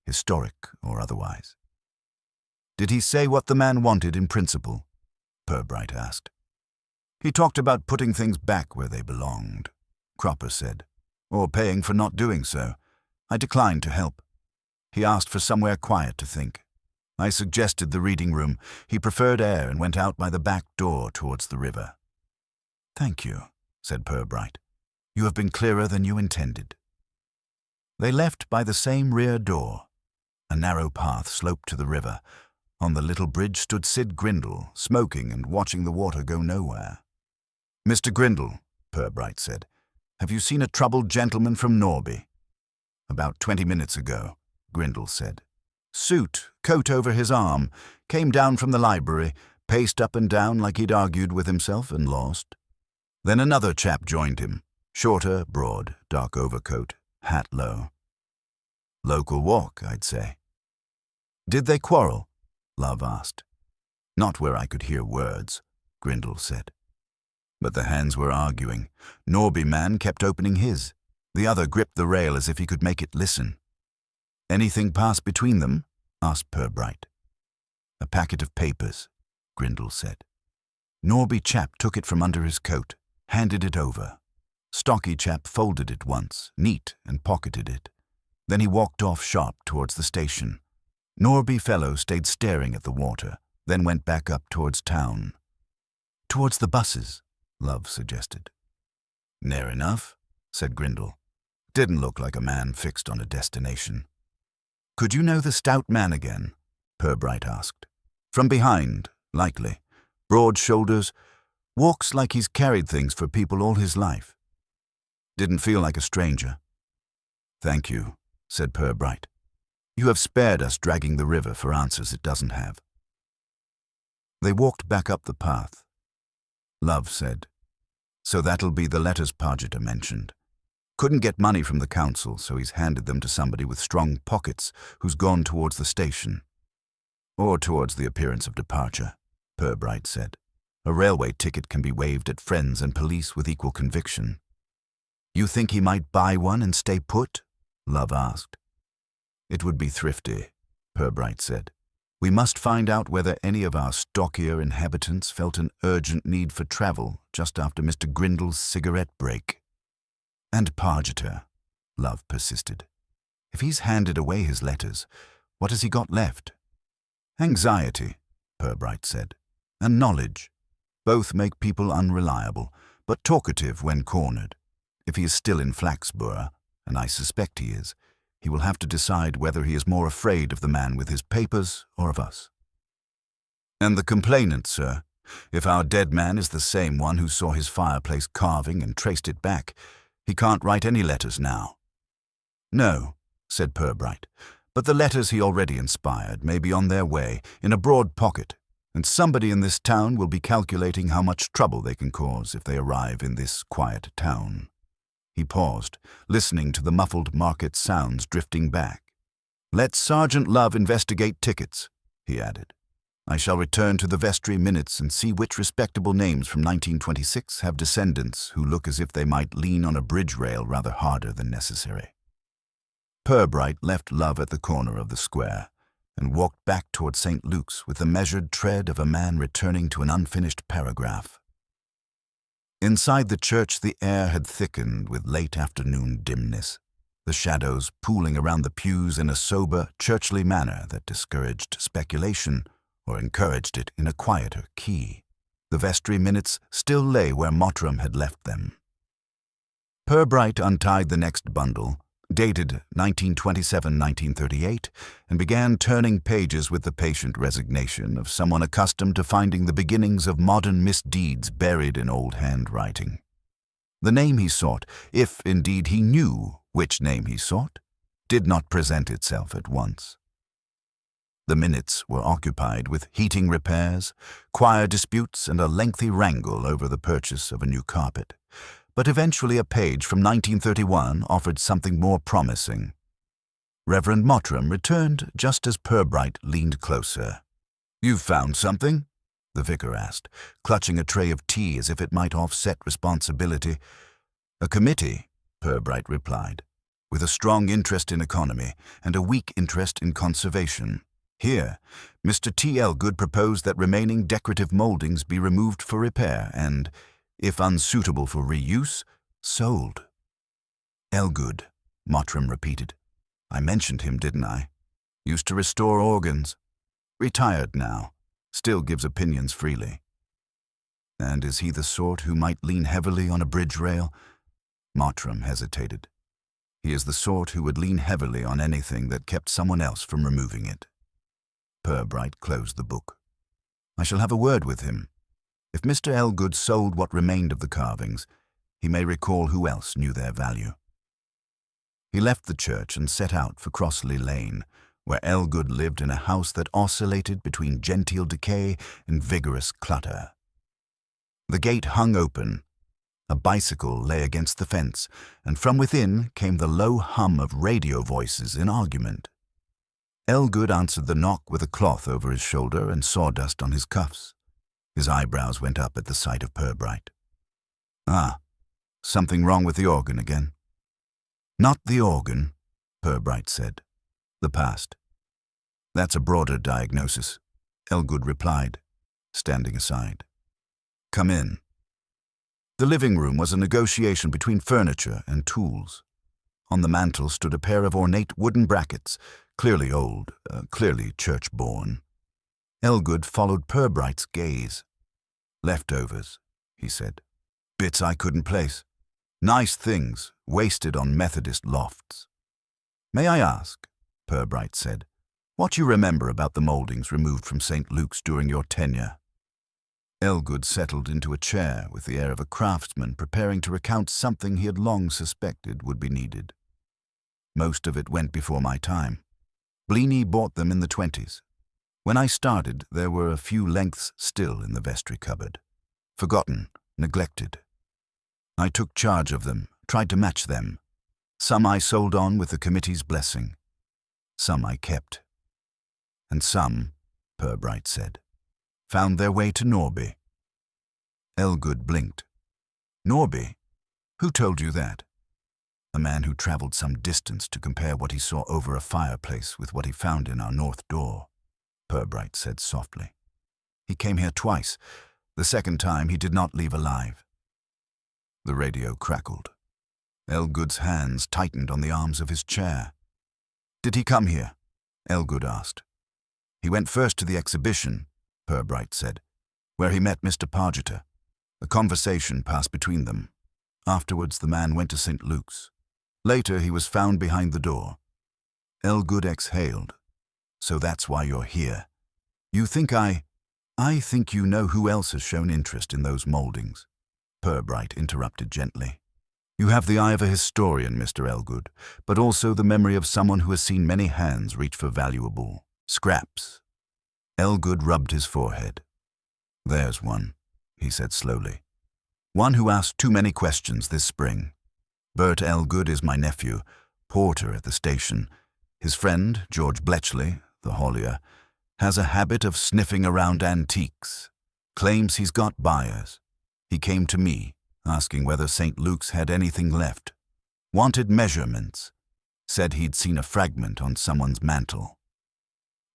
historic or otherwise. Did he say what the man wanted in principle? Purbright asked. He talked about putting things back where they belonged, Cropper said, or paying for not doing so. I declined to help. He asked for somewhere quiet to think. I suggested the reading room. He preferred air and went out by the back door towards the river. Thank you, said Purbright. You have been clearer than you intended. They left by the same rear door. A narrow path sloped to the river. On the little bridge stood Sid Grindle, smoking and watching the water go nowhere. "Mr. Grindle," Purbright said, "have you seen a troubled gentleman from Norby?" "About 20 minutes ago," Grindle said. "Suit, coat over his arm, came down from the library, paced up and down like he'd argued with himself and lost. Then another chap joined him, shorter, broad, dark overcoat, hat low. Local walk, I'd say." "Did they quarrel?" Love asked. "Not where I could hear words," Grindle said. "But the hands were arguing. Norby man kept opening his. The other gripped the rail as if he could make it listen." "Anything pass between them?" asked Purbright. "A packet of papers," Grindle said. Norby chap took it from under his coat, handed it over. Stocky chap folded it once, neat, and pocketed it. Then he walked off sharp towards the station. Norby fellow stayed staring at the water, then went back up towards town. "Towards the buses," Love suggested. "Near enough," said Grindle. "Didn't look like a man fixed on a destination." "Could you know the stout man again?" Purbright asked. "From behind, likely. Broad shoulders. Walks like he's carried things for people all his life. Didn't feel like a stranger." "Thank you," said Purbright. "You have spared us dragging the river for answers it doesn't have." They walked back up the path. Love said, "So that'll be the letters Pargeter mentioned. Couldn't get money from the council, so he's handed them to somebody with strong pockets who's gone towards the station." "Or towards the appearance of departure," Purbright said. "A railway ticket can be waived at friends and police with equal conviction." "You think he might buy one and stay put?" Love asked. "It would be thrifty," Purbright said. "We must find out whether any of our stockier inhabitants felt an urgent need for travel just after Mr. Grindle's cigarette break." "And Pargeter," Love persisted. "If he's handed away his letters, what has he got left?" "Anxiety," Purbright said, "and knowledge. Both make people unreliable, but talkative when cornered. If he is still in Flaxborough, and I suspect he is, he will have to decide whether he is more afraid of the man with his papers or of us." "And the complainant, sir? If our dead man is the same one who saw his fireplace carving and traced it back, he can't write any letters now." "No," said Purbright, "but the letters he already inspired may be on their way, in a broad pocket, and somebody in this town will be calculating how much trouble they can cause if they arrive in this quiet town." He paused, listening to the muffled market sounds drifting back. "Let Sergeant Love investigate tickets," he added. "I shall return to the vestry minutes and see which respectable names from 1926 have descendants who look as if they might lean on a bridge rail rather harder than necessary." Purbright left Love at the corner of the square and walked back toward St. Luke's with the measured tread of a man returning to an unfinished paragraph. Inside the church, the air had thickened with late afternoon dimness, the shadows pooling around the pews in a sober, churchly manner that discouraged speculation or encouraged it in a quieter key. The vestry minutes still lay where Mottram had left them. Purbright untied the next bundle, dated 1927-1938, and began turning pages with the patient resignation of someone accustomed to finding the beginnings of modern misdeeds buried in old handwriting. The name he sought, if indeed he knew which name he sought, did not present itself at once. The minutes were occupied with heating repairs, choir disputes, and a lengthy wrangle over the purchase of a new carpet. But eventually a page from 1931 offered something more promising. Reverend Mottram returned just as Purbright leaned closer. "You've found something?" the vicar asked, clutching a tray of tea as if it might offset responsibility. "A committee," Purbright replied, "with a strong interest in economy and a weak interest in conservation. Here, Mr. T. Elgood proposed that remaining decorative mouldings be removed for repair and, if unsuitable for reuse, sold." "Elgood," Mottram repeated. "I mentioned him, didn't I? Used to restore organs. Retired now. Still gives opinions freely." "And is he the sort who might lean heavily on a bridge rail?" Mottram hesitated. "He is the sort who would lean heavily on anything that kept someone else from removing it." Purbright closed the book. I shall have a word with him. If Mr. Elgood sold what remained of the carvings, he may recall who else knew their value. He left the church and set out for Crossley Lane, where Elgood lived in a house that oscillated between genteel decay and vigorous clutter. The gate hung open. A bicycle lay against the fence, and from within came the low hum of radio voices in argument. Elgood answered the knock with a cloth over his shoulder and sawdust on his cuffs. His eyebrows went up at the sight of Purbright. "Ah, something wrong with the organ again?" "Not the organ," Purbright said. "The past." "That's a broader diagnosis," Elgood replied, standing aside. "Come in." The living room was a negotiation between furniture and tools. On the mantel stood a pair of ornate wooden brackets, clearly old, clearly church-born. Elgood followed Purbright's gaze. "Leftovers," he said. "Bits I couldn't place. Nice things, wasted on Methodist lofts." "May I ask," Purbright said, "what you remember about the mouldings removed from St. Luke's during your tenure?" Elgood settled into a chair with the air of a craftsman preparing to recount something he had long suspected would be needed. "Most of it went before my time. Bleeny bought them in the 20s. When I started, there were a few lengths still in the vestry cupboard. Forgotten, neglected. I took charge of them, tried to match them. Some I sold on with the committee's blessing. Some I kept. And some," Purbright said, "found their way to Norby." Elgood blinked. "Norby? Who told you that?" "A man who travelled some distance to compare what he saw over a fireplace with what he found in our north door," Purbright said softly. "He came here twice. The second time he did not leave alive." The radio crackled. Elgood's hands tightened on the arms of his chair. "Did he come here?" Elgood asked. "He went first to the exhibition," Purbright said, "where he met Mr. Pargeter. A conversation passed between them. Afterwards, the man went to St. Luke's. Later, he was found behind the door." Elgood exhaled. "So that's why you're here. You think I think you know who else has shown interest in those mouldings," Purbright interrupted gently. "You have the eye of a historian, Mr. Elgood, but also the memory of someone who has seen many hands reach for valuable scraps." Elgood rubbed his forehead. "There's one," he said slowly. "One who asked too many questions this spring. Bert Elgood is my nephew, porter at the station. His friend, George Bletchley, the haulier, has a habit of sniffing around antiques. Claims he's got buyers. He came to me, asking whether St. Luke's had anything left. Wanted measurements. Said he'd seen a fragment on someone's mantel."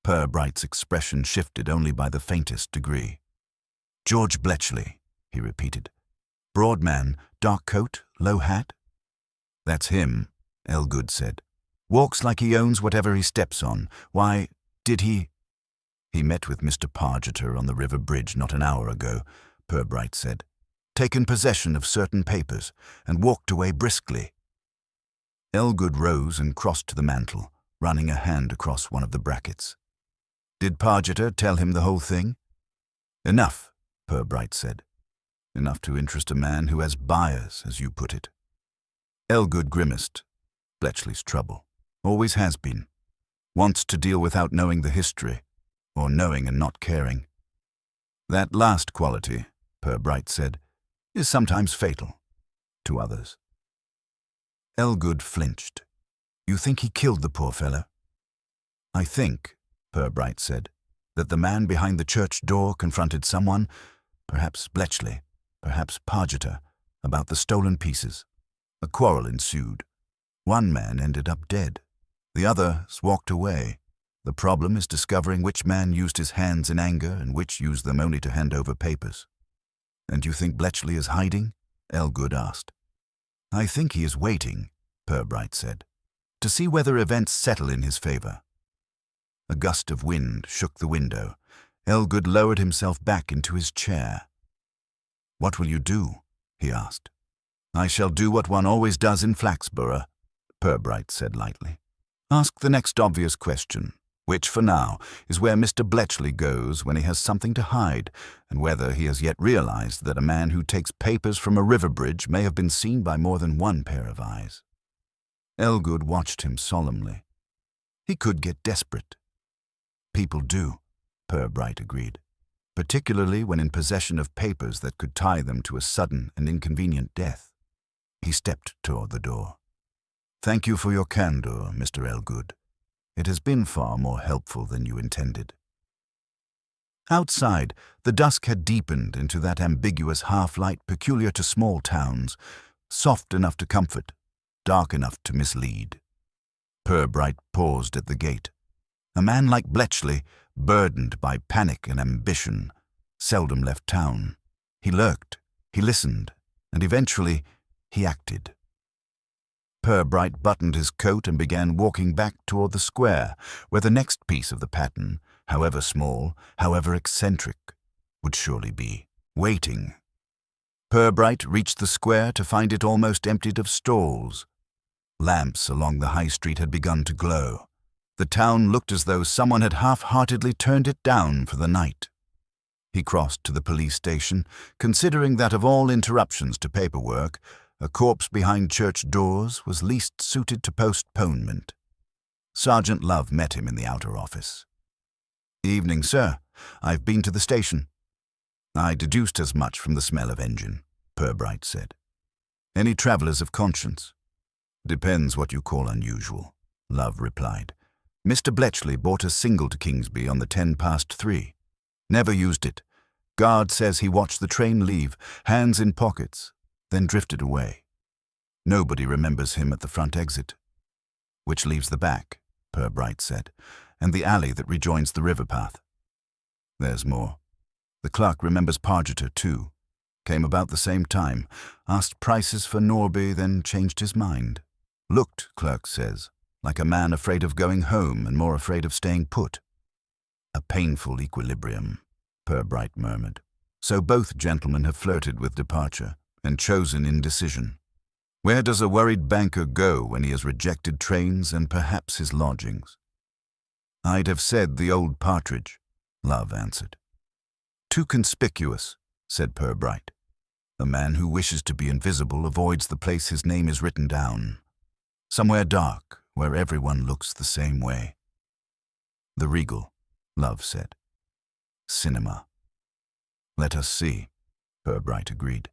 Purbright's expression shifted only by the faintest degree. "George Bletchley," he repeated. "Broad man, dark coat, low hat?" "That's him," Elgood said. "Walks like he owns whatever he steps on. Why, did he—" "He met with Mr. Pargeter on the river bridge not an hour ago," Purbright said. "Taken possession of certain papers and walked away briskly." Elgood rose and crossed to the mantel, running a hand across one of the brackets. "Did Pargeter tell him the whole thing?" "Enough," Purbright said. "Enough to interest a man who has buyers, as you put it." Elgood grimaced. "Bletchley's trouble. Always has been. Wants to deal without knowing the history, or knowing and not caring. That last quality," Purbright said, "is sometimes fatal to others." Elgood flinched. "You think he killed the poor fellow?" "I think," Purbright said, "that the man behind the church door confronted someone, perhaps Bletchley, perhaps Pargeter, about the stolen pieces. A quarrel ensued. One man ended up dead. The others walked away. The problem is discovering which man used his hands in anger and which used them only to hand over papers." "And you think Bletchley is hiding?" Elgood asked. "I think he is waiting," Purbright said, "to see whether events settle in his favor." A gust of wind shook the window. Elgood lowered himself back into his chair. "What will you do?" he asked. "I shall do what one always does in Flaxborough," Purbright said lightly. "Ask the next obvious question. which for now is where Mr. Bletchley goes when he has something to hide, and whether he has yet realized that a man who takes papers from a river bridge may have been seen by more than one pair of eyes. Elgood watched him solemnly. He could get desperate. People do, Purbright agreed, particularly when in possession of papers that could tie them to a sudden and inconvenient death. He stepped toward the door. "Thank you for your candor, Mr. Elgood. It has been far more helpful than you intended." Outside, the dusk had deepened into that ambiguous half-light peculiar to small towns, soft enough to comfort, dark enough to mislead. Purbright paused at the gate. A man like Bletchley, burdened by panic and ambition, seldom left town. He lurked, he listened, and eventually he acted. Purbright buttoned his coat and began walking back toward the square, where the next piece of the pattern, however small, however eccentric, would surely be, waiting. Purbright reached the square to find it almost emptied of stalls. Lamps along the high street had begun to glow. The town looked as though someone had half-heartedly turned it down for the night. He crossed to the police station, considering that of all interruptions to paperwork, a corpse behind church doors was least suited to postponement. Sergeant Love met him in the outer office. "Evening, sir. I've been to the station." "I deduced as much from the smell of engine," Purbright said. "Any travellers of conscience?" "Depends what you call unusual," Love replied. "Mr. Bletchley bought a single to Kingsby on the 3:10. Never used it. Guard says he watched the train leave, hands in pockets, then drifted away. Nobody remembers him at the front exit." "Which leaves the back," Purbright said, "and the alley that rejoins the river path." "There's more. The clerk remembers Pargeter, too. Came about the same time, asked prices for Norby, then changed his mind. Looked, clerk says, like a man afraid of going home and more afraid of staying put." "A painful equilibrium," Purbright murmured. "So both gentlemen have flirted with departure and chosen indecision. Where does a worried banker go when he has rejected trains and perhaps his lodgings?" "I'd have said the old Partridge," Love answered. "Too conspicuous," said Purbright. "A man who wishes to be invisible avoids the place his name is written down. Somewhere dark, where everyone looks the same way." "The Regal," Love said. "Cinema." "Let us see," Purbright agreed.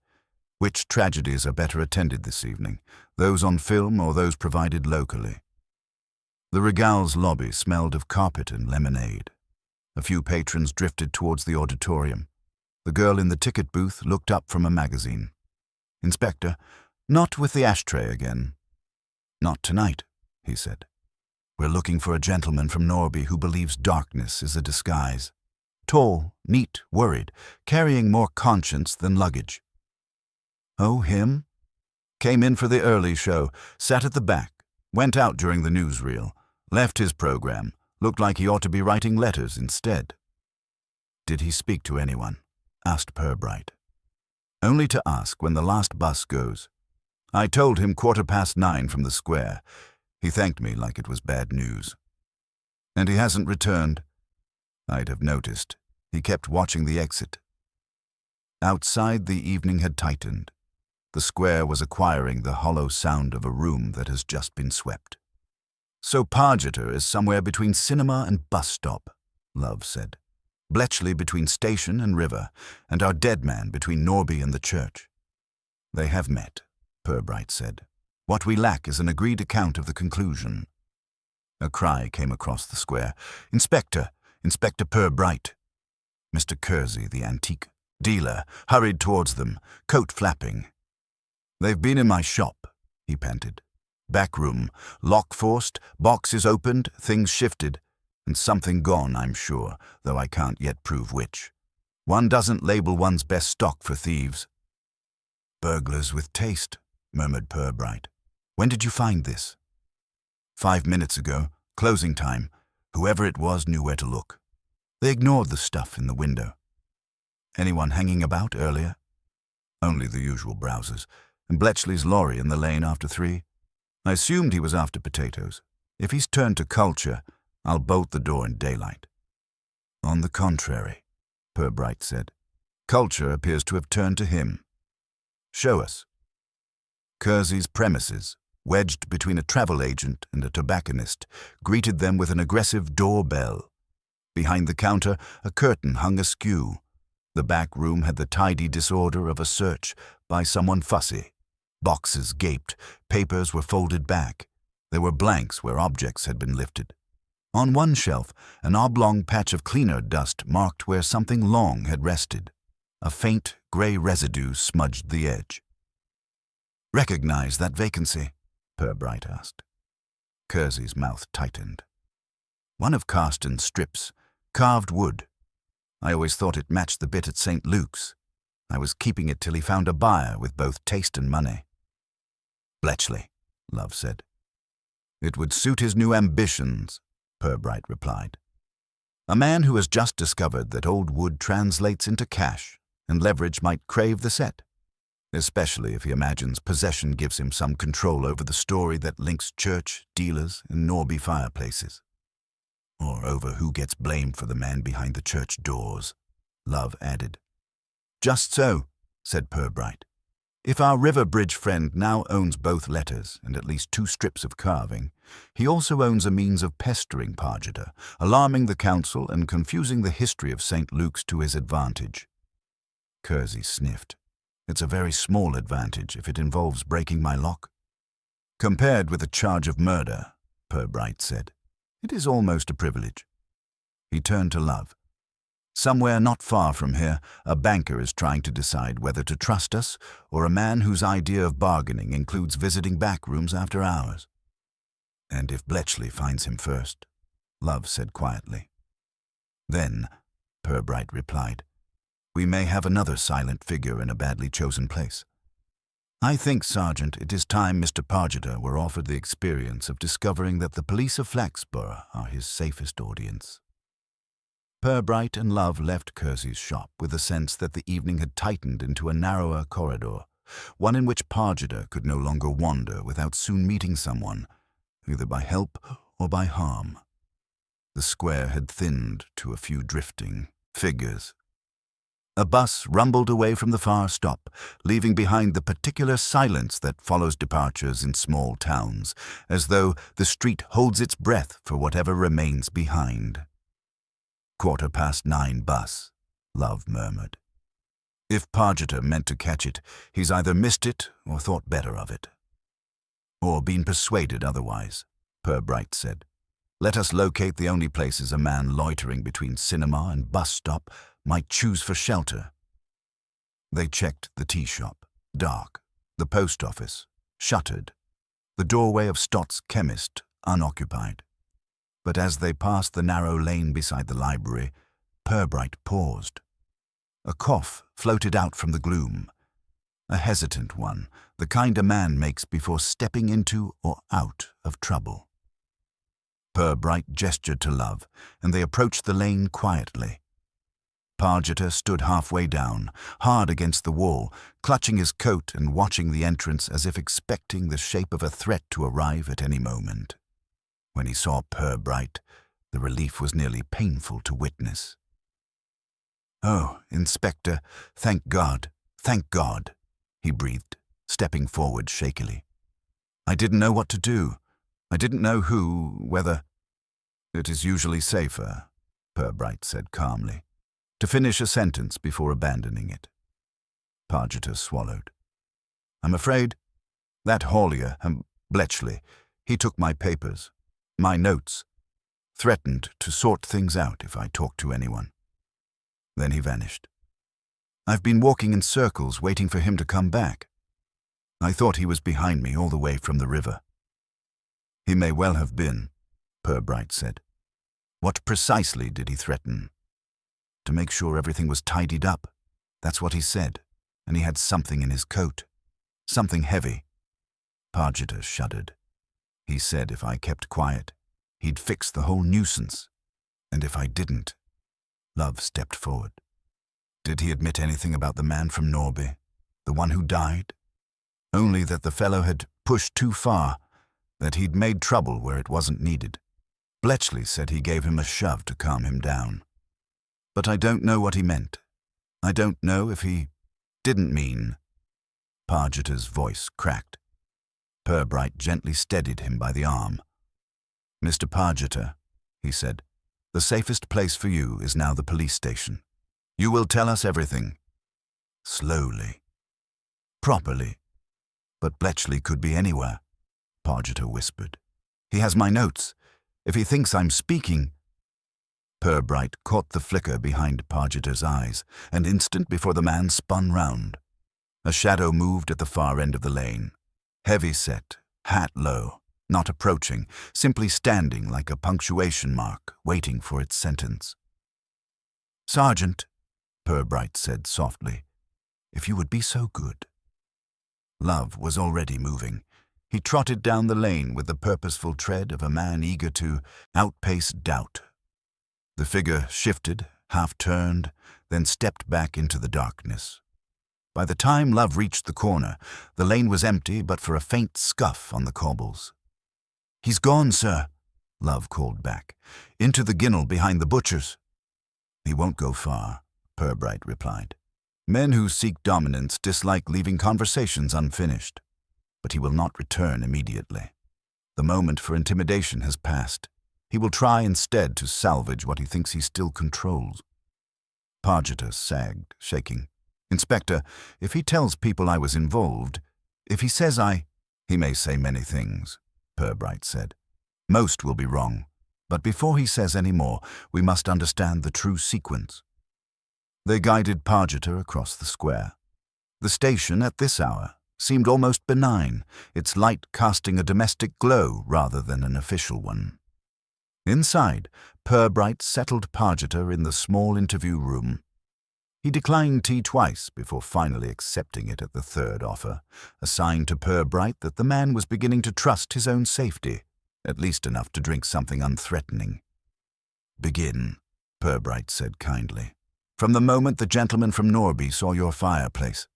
"Which tragedies are better attended this evening, those on film or those provided locally?" The Regal's lobby smelled of carpet and lemonade. A few patrons drifted towards the auditorium. The girl in the ticket booth looked up from a magazine. "Inspector, not with the ashtray again." "Not tonight," he said. "We're looking for a gentleman from Norby who believes darkness is a disguise. Tall, neat, worried, carrying more conscience than luggage." "Oh, him? Came in for the early show, sat at the back, went out during the newsreel, left his program, looked like he ought to be writing letters instead." "Did he speak to anyone?" asked Purbright. "Only to ask when the last bus goes. I told him 9:15 from the square. He thanked me like it was bad news." "And he hasn't returned?" "I'd have noticed. He kept watching the exit." Outside, the evening had tightened. The square was acquiring the hollow sound of a room that has just been swept. "So Pargeter is somewhere between cinema and bus stop," Love said. "Bletchley between station and river, and our dead man between Norby and the church." "They have met," Purbright said. "What we lack is an agreed account of the conclusion." A cry came across the square. "Inspector! Inspector Purbright!" Mr. Kersey, the antique dealer, hurried towards them, coat flapping. "They've been in my shop," he panted. "Back room, lock forced, boxes opened, things shifted, and something gone, I'm sure, though I can't yet prove which. One doesn't label one's best stock for thieves." "Burglars with taste," murmured Purbright. "When did you find this?" 5 minutes ago, closing time. Whoever it was knew where to look. They ignored the stuff in the window." "Anyone hanging about earlier?" "Only the usual browsers, and Bletchley's lorry in the lane after 3. I assumed he was after potatoes. If he's turned to culture, I'll bolt the door in daylight." "On the contrary," Purbright said. "Culture appears to have turned to him. Show us." Kersey's premises, wedged between a travel agent and a tobacconist, greeted them with an aggressive doorbell. Behind the counter, a curtain hung askew. The back room had the tidy disorder of a search by someone fussy. Boxes gaped, papers were folded back. There were blanks where objects had been lifted. On one shelf, an oblong patch of cleaner dust marked where something long had rested. A faint grey residue smudged the edge. "Recognize that vacancy?" Purbright asked. Kersey's mouth tightened. "One of Carston's strips, carved wood. I always thought it matched the bit at St. Luke's. I was keeping it till he found a buyer with both taste and money." "Bletchley," Love said. "It would suit his new ambitions," Purbright replied. "A man who has just discovered that old wood translates into cash and leverage might crave the set, especially if he imagines possession gives him some control over the story that links church, dealers, and Norby fireplaces. Or over who gets blamed for the man behind the church doors," Love added. "Just so," said Purbright. "If our River Bridge friend now owns both letters and at least 2 strips of carving, he also owns a means of pestering Pargeter, alarming the council and confusing the history of St. Luke's to his advantage." Kersey sniffed. "It's a very small advantage if it involves breaking my lock." "Compared with the charge of murder," Purbright said, "it is almost a privilege." He turned to Love. "Somewhere not far from here, a banker is trying to decide whether to trust us or a man whose idea of bargaining includes visiting back rooms after hours." "And if Bletchley finds him first," Love said quietly. "Then," Purbright replied, "we may have another silent figure in a badly chosen place. I think, Sergeant, it is time Mr. Pargeter were offered the experience of discovering that the police of Flaxborough are his safest audience." Purbright and Love left Kersey's shop with a sense that the evening had tightened into a narrower corridor, one in which Pargeter could no longer wander without soon meeting someone, either by help or by harm. The square had thinned to a few drifting figures. A bus rumbled away from the far stop, leaving behind the particular silence that follows departures in small towns, as though the street holds its breath for whatever remains behind. "9:15 bus," Love murmured. "If Pargeter meant to catch it, he's either missed it or thought better of it. Or been persuaded otherwise," Purbright said. "Let us locate the only places a man loitering between cinema and bus stop might choose for shelter." They checked the tea shop, dark, the post office, shuttered, the doorway of Stott's chemist, unoccupied. But as they passed the narrow lane beside the library, Purbright paused. A cough floated out from the gloom, a hesitant one, the kind a man makes before stepping into or out of trouble. Purbright gestured to Love, and they approached the lane quietly. Pargeter stood halfway down, hard against the wall, clutching his coat and watching the entrance as if expecting the shape of a threat to arrive at any moment. When he saw Purbright, the relief was nearly painful to witness. "Oh, Inspector, thank God, he breathed, stepping forward shakily. "I didn't know what to do. I didn't know whether—" "It is usually safer," Purbright said calmly, "to finish a sentence before abandoning it." Pargeter swallowed. "I'm afraid that haulier, Bletchley, he took my papers, my notes, threatened to sort things out if I talked to anyone. Then he vanished. I've been walking in circles waiting for him to come back. I thought he was behind me all the way from the river." "He may well have been," Purbright said. "What precisely did he threaten?" "To make sure everything was tidied up. That's what he said, and he had something in his coat. Something heavy." Pargeter shuddered. "He said if I kept quiet, he'd fix the whole nuisance. And if I didn't—" Love stepped forward. "Did he admit anything about the man from Norby, the one who died? Only that the fellow had pushed too far, that he'd made trouble where it wasn't needed. Bletchley said he gave him a shove to calm him down. But I don't know what he meant. I don't know if he didn't mean. Pargeter's voice cracked. Purbright gently steadied him by the arm. Mr. Pargeter, he said, the safest place for you is now the police station. You will tell us everything. Slowly. Properly. But Bletchley could be anywhere, Pargeter whispered. He has my notes. If he thinks I'm speaking... Purbright caught the flicker behind Pargeter's eyes, an instant before the man spun round. A shadow moved at the far end of the lane. Heavy set, hat low, not approaching, simply standing like a punctuation mark, waiting for its sentence. Sergeant, Purbright said softly, if you would be so good. Love was already moving. He trotted down the lane with the purposeful tread of a man eager to outpace doubt. The figure shifted, half-turned, then stepped back into the darkness. By the time Love reached the corner, the lane was empty but for a faint scuff on the cobbles. He's gone, sir, Love called back. Into the ginnel behind the butcher's. He won't go far, Purbright replied. Men who seek dominance dislike leaving conversations unfinished. But he will not return immediately. The moment for intimidation has passed. He will try instead to salvage what he thinks he still controls. Pargeter sagged, shaking. Inspector, if he tells people I was involved, if he says He may say many things, Purbright said. Most will be wrong, but before he says any more, we must understand the true sequence. They guided Pargeter across the square. The station at this hour seemed almost benign, its light casting a domestic glow rather than an official one. Inside, Purbright settled Pargeter in the small interview room. He declined tea twice before finally accepting it at the third offer, a sign to Purbright that the man was beginning to trust his own safety, at least enough to drink something unthreatening. Begin, Purbright said kindly, from the moment the gentleman from Norby saw your fireplace.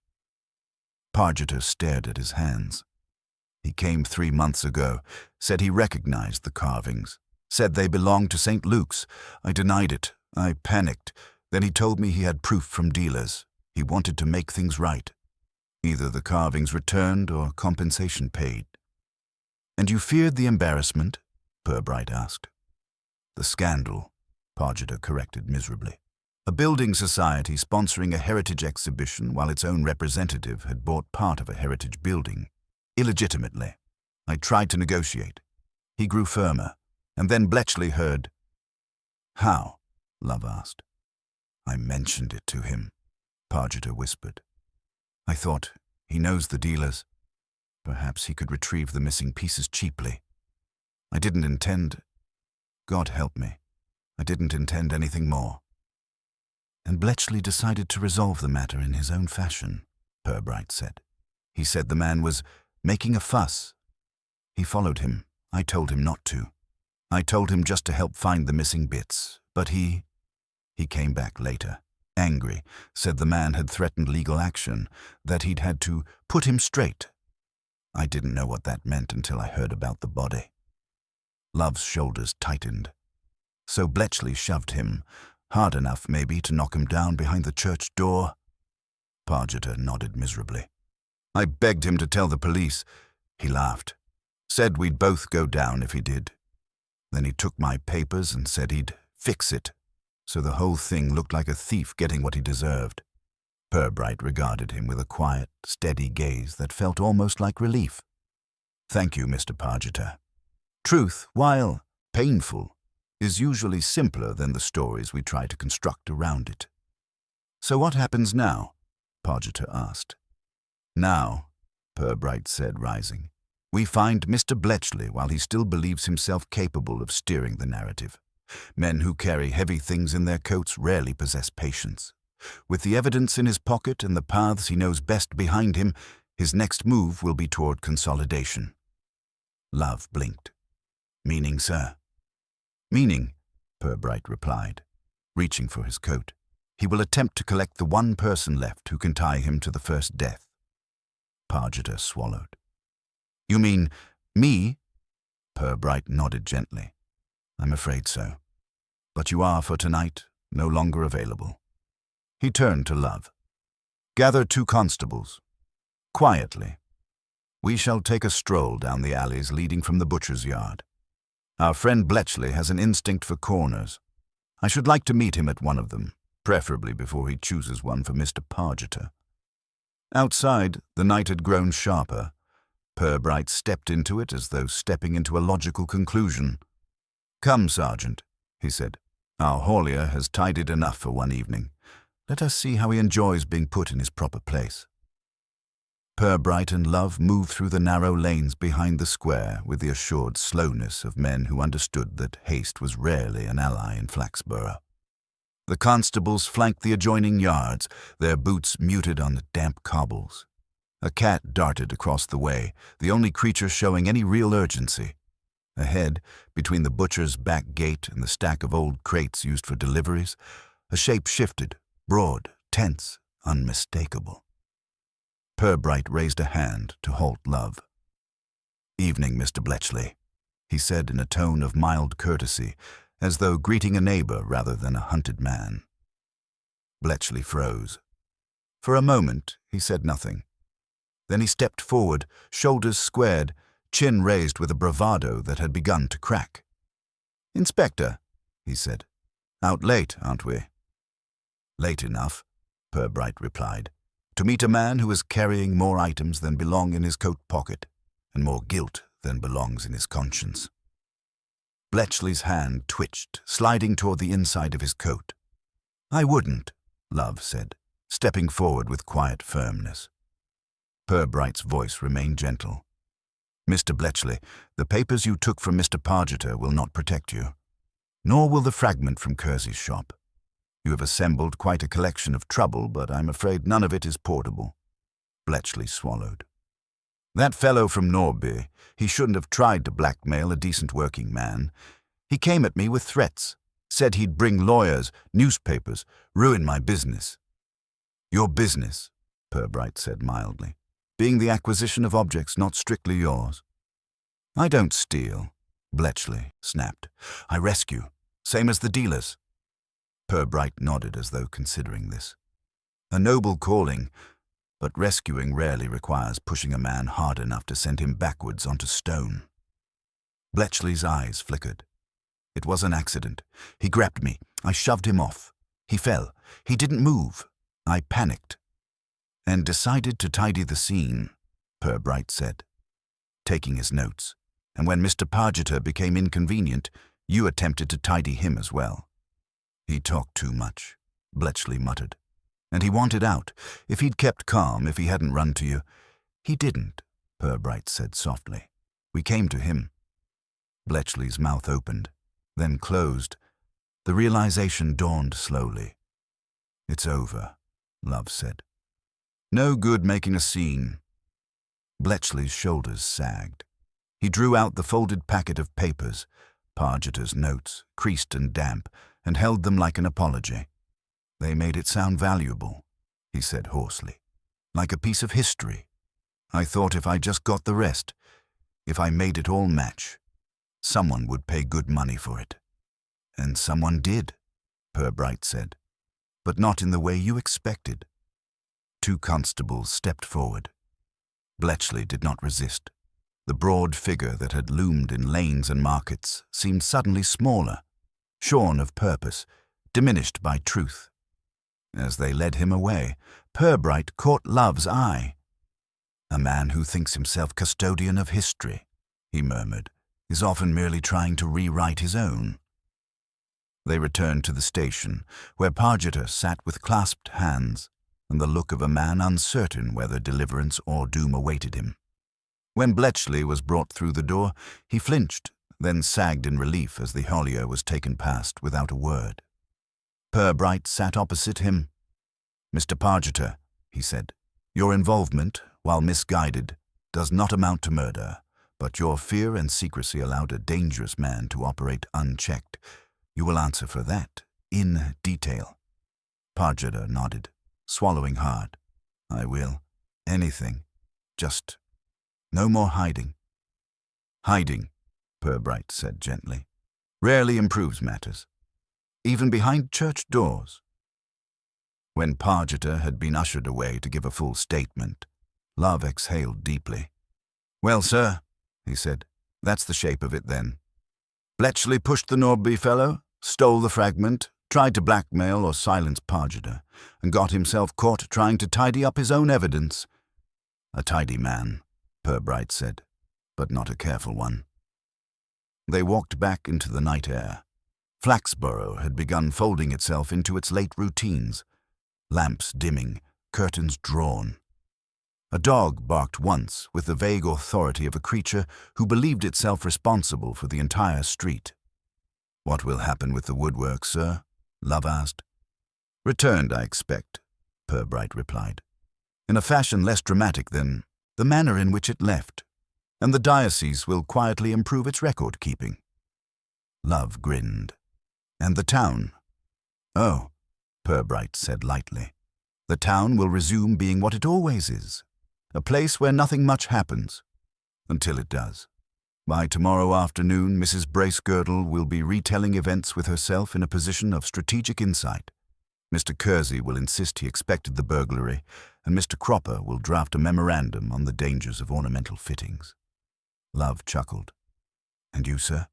Pargeter stared at his hands. He came 3 months ago, said he recognized the carvings, said they belonged to St. Luke's. I denied it. I panicked. Then he told me he had proof from dealers. He wanted to make things right. Either the carvings returned or compensation paid. And you feared the embarrassment? Purbright asked. The scandal, Pargeter corrected miserably. A building society sponsoring a heritage exhibition while its own representative had bought part of a heritage building. Illegitimately. I tried to negotiate. He grew firmer, and then Bletchley heard. How? Love asked. I mentioned it to him, Pargeter whispered. I thought, he knows the dealers. Perhaps he could retrieve the missing pieces cheaply. I didn't intend... God help me. I didn't intend anything more. And Bletchley decided to resolve the matter in his own fashion, Purbright said. He said the man was making a fuss. He followed him. I told him not to. I told him just to help find the missing bits, but he came back later, angry, said the man had threatened legal action, that he'd had to put him straight. I didn't know what that meant until I heard about the body. Love's shoulders tightened. So Bletchley shoved him, hard enough maybe to knock him down behind the church door. Pargeter nodded miserably. I begged him to tell the police. He laughed. Said we'd both go down if he did. Then he took my papers and said he'd fix it, so the whole thing looked like a thief getting what he deserved. Purbright regarded him with a quiet, steady gaze that felt almost like relief. Thank you, Mr. Pargeter. Truth, while painful, is usually simpler than the stories we try to construct around it. So what happens now? Pargeter asked. Now, Purbright said, rising, we find Mr. Bletchley while he still believes himself capable of steering the narrative. Men who carry heavy things in their coats rarely possess patience. With the evidence in his pocket and the paths he knows best behind him, his next move will be toward consolidation. Love blinked. Meaning, sir? Meaning, Purbright replied, reaching for his coat. He will attempt to collect the one person left who can tie him to the first death. Pargeter swallowed. You mean me? Purbright nodded gently. I'm afraid so. But you are, for tonight, no longer available. He turned to Love. Gather 2 constables. Quietly. We shall take a stroll down the alleys leading from the butcher's yard. Our friend Bletchley has an instinct for corners. I should like to meet him at one of them, preferably before he chooses one for Mr. Pargeter. Outside, the night had grown sharper. Purbright stepped into it as though stepping into a logical conclusion. Come, Sergeant, he said. Our haulier has tidied enough for one evening. Let us see how he enjoys being put in his proper place. Purbright and Love moved through the narrow lanes behind the square with the assured slowness of men who understood that haste was rarely an ally in Flaxborough. The constables flanked the adjoining yards, their boots muted on the damp cobbles. A cat darted across the way, the only creature showing any real urgency. Ahead, between the butcher's back gate and the stack of old crates used for deliveries, a shape shifted, broad, tense, unmistakable. Purbright raised a hand to halt Love. "Evening, Mr. Bletchley," he said in a tone of mild courtesy, as though greeting a neighbor rather than a hunted man. Bletchley froze. For a moment, he said nothing. Then he stepped forward, shoulders squared, chin raised with a bravado that had begun to crack. "Inspector," he said, "out late, aren't we?" "Late enough," Purbright replied, "to meet a man who is carrying more items than belong in his coat pocket, and more guilt than belongs in his conscience." Bletchley's hand twitched, sliding toward the inside of his coat. "I wouldn't," Love said, stepping forward with quiet firmness. Purbright's voice remained gentle. "Mr. Bletchley, the papers you took from Mr. Pargeter will not protect you, nor will the fragment from Kersey's shop. You have assembled quite a collection of trouble, but I'm afraid none of it is portable." Bletchley swallowed. "That fellow from Norby, he shouldn't have tried to blackmail a decent working man. He came at me with threats, said he'd bring lawyers, newspapers, ruin my business." "Your business," Purbright said mildly, "being the acquisition of objects not strictly yours." "I don't steal," Bletchley snapped. "I rescue, same as the dealers." Purbright nodded as though considering this. "A noble calling, but rescuing rarely requires pushing a man hard enough to send him backwards onto stone." Bletchley's eyes flickered. "It was an accident. He grabbed me. I shoved him off. He fell. He didn't move. I panicked and decided to tidy the scene," Purbright said, taking his notes. "And when Mr. Pargeter became inconvenient, you attempted to tidy him as well." "He talked too much," Bletchley muttered. "And he wanted out. If he'd kept calm, if he hadn't run to you—" "He didn't," Purbright said softly. "We came to him." Bletchley's mouth opened, then closed. The realization dawned slowly. "It's over," Love said. "No good making a scene." Bletchley's shoulders sagged. He drew out the folded packet of papers, Pargeter's notes, creased and damp, and held them like an apology. "They made it sound valuable," he said hoarsely, "like a piece of history. I thought if I just got the rest, if I made it all match, someone would pay good money for it." "And someone did," Purbright said, "but not in the way you expected." 2 constables stepped forward. Bletchley did not resist. The broad figure that had loomed in lanes and markets seemed suddenly smaller, shorn of purpose, diminished by truth. As they led him away, Purbright caught Love's eye. "A man who thinks himself custodian of history," he murmured, "is often merely trying to rewrite his own." They returned to the station, where Pargeter sat with clasped hands and the look of a man uncertain whether deliverance or doom awaited him. When Bletchley was brought through the door, he flinched, then sagged in relief as the haulier was taken past without a word. Purbright sat opposite him. "Mr. Pargeter," he said, "your involvement, while misguided, does not amount to murder, but your fear and secrecy allowed a dangerous man to operate unchecked. You will answer for that, in detail." Pargeter nodded, swallowing hard. "I will. Anything. Just no more hiding." "Hiding," Purbright said gently. rarely improves matters, even behind church doors. When Pargeter had been ushered away to give a full statement, Love exhaled deeply. "Well, sir," he said, "that's the shape of it then. Bletchley pushed the Norby fellow, stole the fragment, tried to blackmail or silence Pargeter, and got himself caught trying to tidy up his own evidence. A tidy man, Purbright said, but not a careful one." They walked back into the night air. Flaxborough had begun folding itself into its late routines. Lamps dimming, curtains drawn. A dog barked once with the vague authority of a creature who believed itself responsible for the entire street. "What will happen with the woodwork, sir?" Love asked. "Returned, I expect," Purbright replied, "in a fashion less dramatic than the manner in which it left, and the diocese will quietly improve its record-keeping." Love grinned. "And the town?" "Oh," Purbright said lightly, "the town will resume being what it always is, a place where nothing much happens, until it does. By tomorrow afternoon, Mrs. Bracegirdle will be retelling events with herself in a position of strategic insight. Mr. Kersey will insist he expected the burglary, and Mr. Cropper will draft a memorandum on the dangers of ornamental fittings." Love chuckled. "And you, sir?"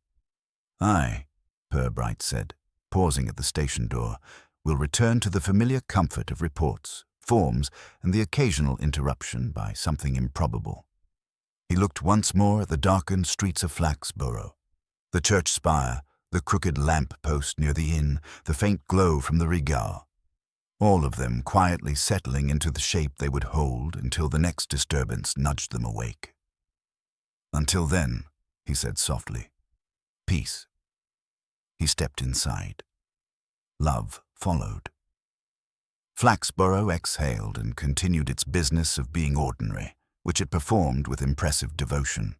"I," Purbright said, pausing at the station door, "will return to the familiar comfort of reports, forms, and the occasional interruption by something improbable." He looked once more at the darkened streets of Flaxborough. The church spire, the crooked lamp-post near the inn, the faint glow from the Rigau. All of them quietly settling into the shape they would hold until the next disturbance nudged them awake. "Until then," he said softly, "peace." He stepped inside. Love followed. Flaxborough exhaled and continued its business of being ordinary, which it performed with impressive devotion.